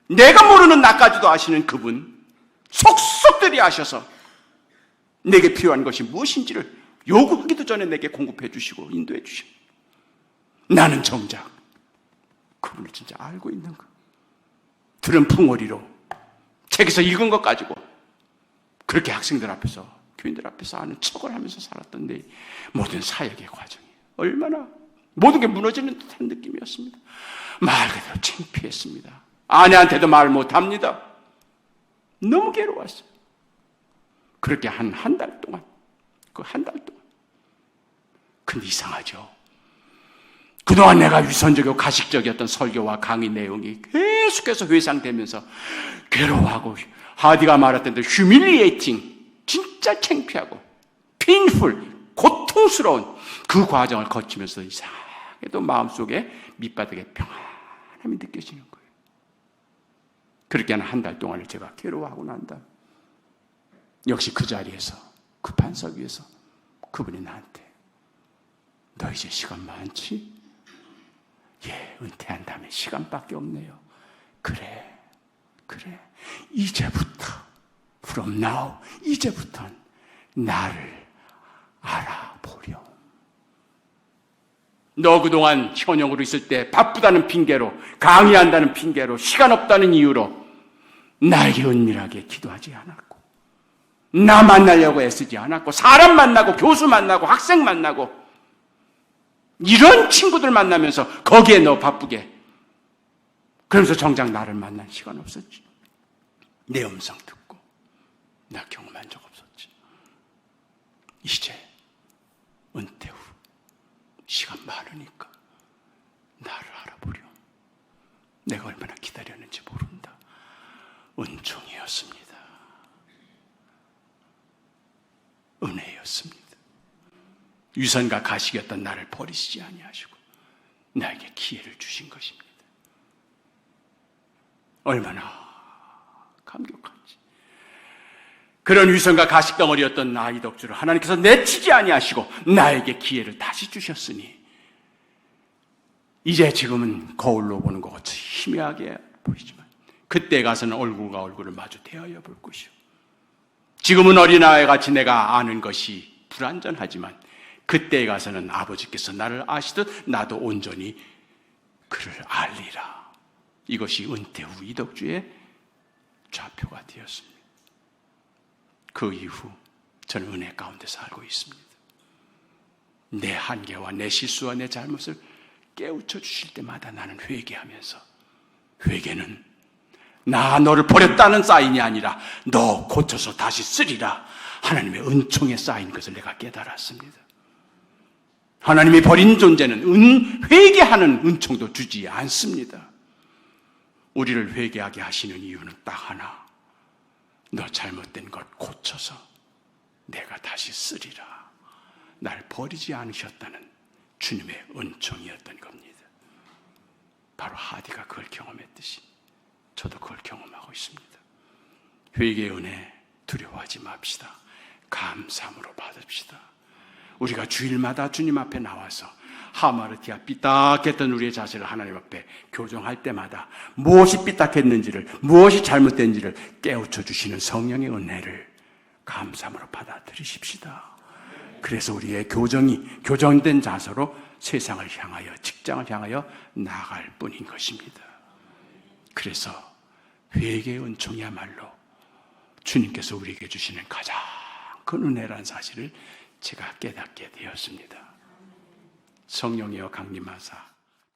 Speaker 1: 내가 모르는 나까지도 아시는 그분, 속속들이 아셔서 내게 필요한 것이 무엇인지를 요구하기도 전에 내게 공급해 주시고 인도해 주시고, 나는 정작 그분을 진짜 알고 있는 거. 들은 풍어리로 책에서 읽은 것 가지고 그렇게 학생들 앞에서, 교인들 앞에서 아는 척을 하면서 살았던 내 모든 사역의 과정이 얼마나 모든 게 무너지는 듯한 느낌이었습니다. 말 그대로 창피했습니다. 아내한테도 말 못합니다. 너무 괴로웠어요. 그렇게 한 달 동안, 그 한 달 동안. 근데 이상하죠. 그동안 내가 위선적이고 가식적이었던 설교와 강의 내용이 계속해서 회상되면서 괴로워하고, 하디가 말했던 대로 humiliating, 진짜 창피하고 painful, 고통스러운 그 과정을 거치면서 이상하게도 마음속에 밑바닥에 평안함이 느껴지는 거예요. 그렇게 한 달 동안을 제가 괴로워하고 난다. 역시 그 자리에서, 그 반석 위에서 그분이 나한테 너 이제 시간 많지? 예, 은퇴한 다음에 시간밖에 없네요. 그래. 이제부터, from now, 이제부터는 나를 알아보렴. 너 그동안 현역으로 있을 때 바쁘다는 핑계로, 강의한다는 핑계로, 시간 없다는 이유로 나에게 은밀하게 기도하지 않았고, 나 만나려고 애쓰지 않았고, 사람 만나고, 교수 만나고, 학생 만나고, 이런 친구들 만나면서 거기에 너 바쁘게, 그러면서 정작 나를 만날 시간 없었지. 내 음성 듣고 나 경험한 적 없었지. 이제 은퇴 후 시간 많으니까 나를 알아보렴. 내가 얼마나 기다렸는지 모른다. 은총이었습니다. 되었습니다. 유선과 가식이었던 나를 버리시지 아니하시고 나에게 기회를 주신 것입니다. 얼마나 감격한지. 그런 위선과 가식 덩어리였던 나 이덕주를 하나님께서 내치지 아니하시고 나에게 기회를 다시 주셨으니 이제 지금은 거울로 보는 것 같이 희미하게 보이지만 그때 가서는 얼굴과 얼굴을 마주 대하여 볼 것이요. 지금은 어린아이 같이 내가 아는 것이 불완전하지만 그때에 가서는 아버지께서 나를 아시듯 나도 온전히 그를 알리라. 이것이 은퇴 후 이덕주의 좌표가 되었습니다. 그 이후 저는 은혜 가운데 살고 있습니다. 내 한계와 내 실수와 내 잘못을 깨우쳐 주실 때마다 나는 회개하면서, 회개는 나 너를 버렸다는 사인이 아니라 너 고쳐서 다시 쓰리라 하나님의 은총에 쌓인 것을 내가 깨달았습니다. 하나님이 버린 존재는 회개하는 은총도 주지 않습니다. 우리를 회개하게 하시는 이유는 딱 하나, 너 잘못된 것 고쳐서 내가 다시 쓰리라. 날 버리지 않으셨다는 주님의 은총이었던 겁니다. 바로 하디가 그걸 경험했듯이 저도 그걸 경험하고 있습니다. 회개의 은혜 두려워하지 맙시다. 감사함으로 받읍시다. 우리가 주일마다 주님 앞에 나와서 하마르티아 삐딱했던 우리의 자세를 하나님 앞에 교정할 때마다 무엇이 삐딱했는지를, 무엇이 잘못된지를 깨우쳐 주시는 성령의 은혜를 감사함으로 받아들이십시다. 그래서 우리의 교정된 자세로 세상을 향하여, 직장을 향하여 나아갈 뿐인 것입니다. 그래서 회개의 은총이야말로 주님께서 우리에게 주시는 가장 큰 은혜라는 사실을 제가 깨닫게 되었습니다. 성령이여 강림하사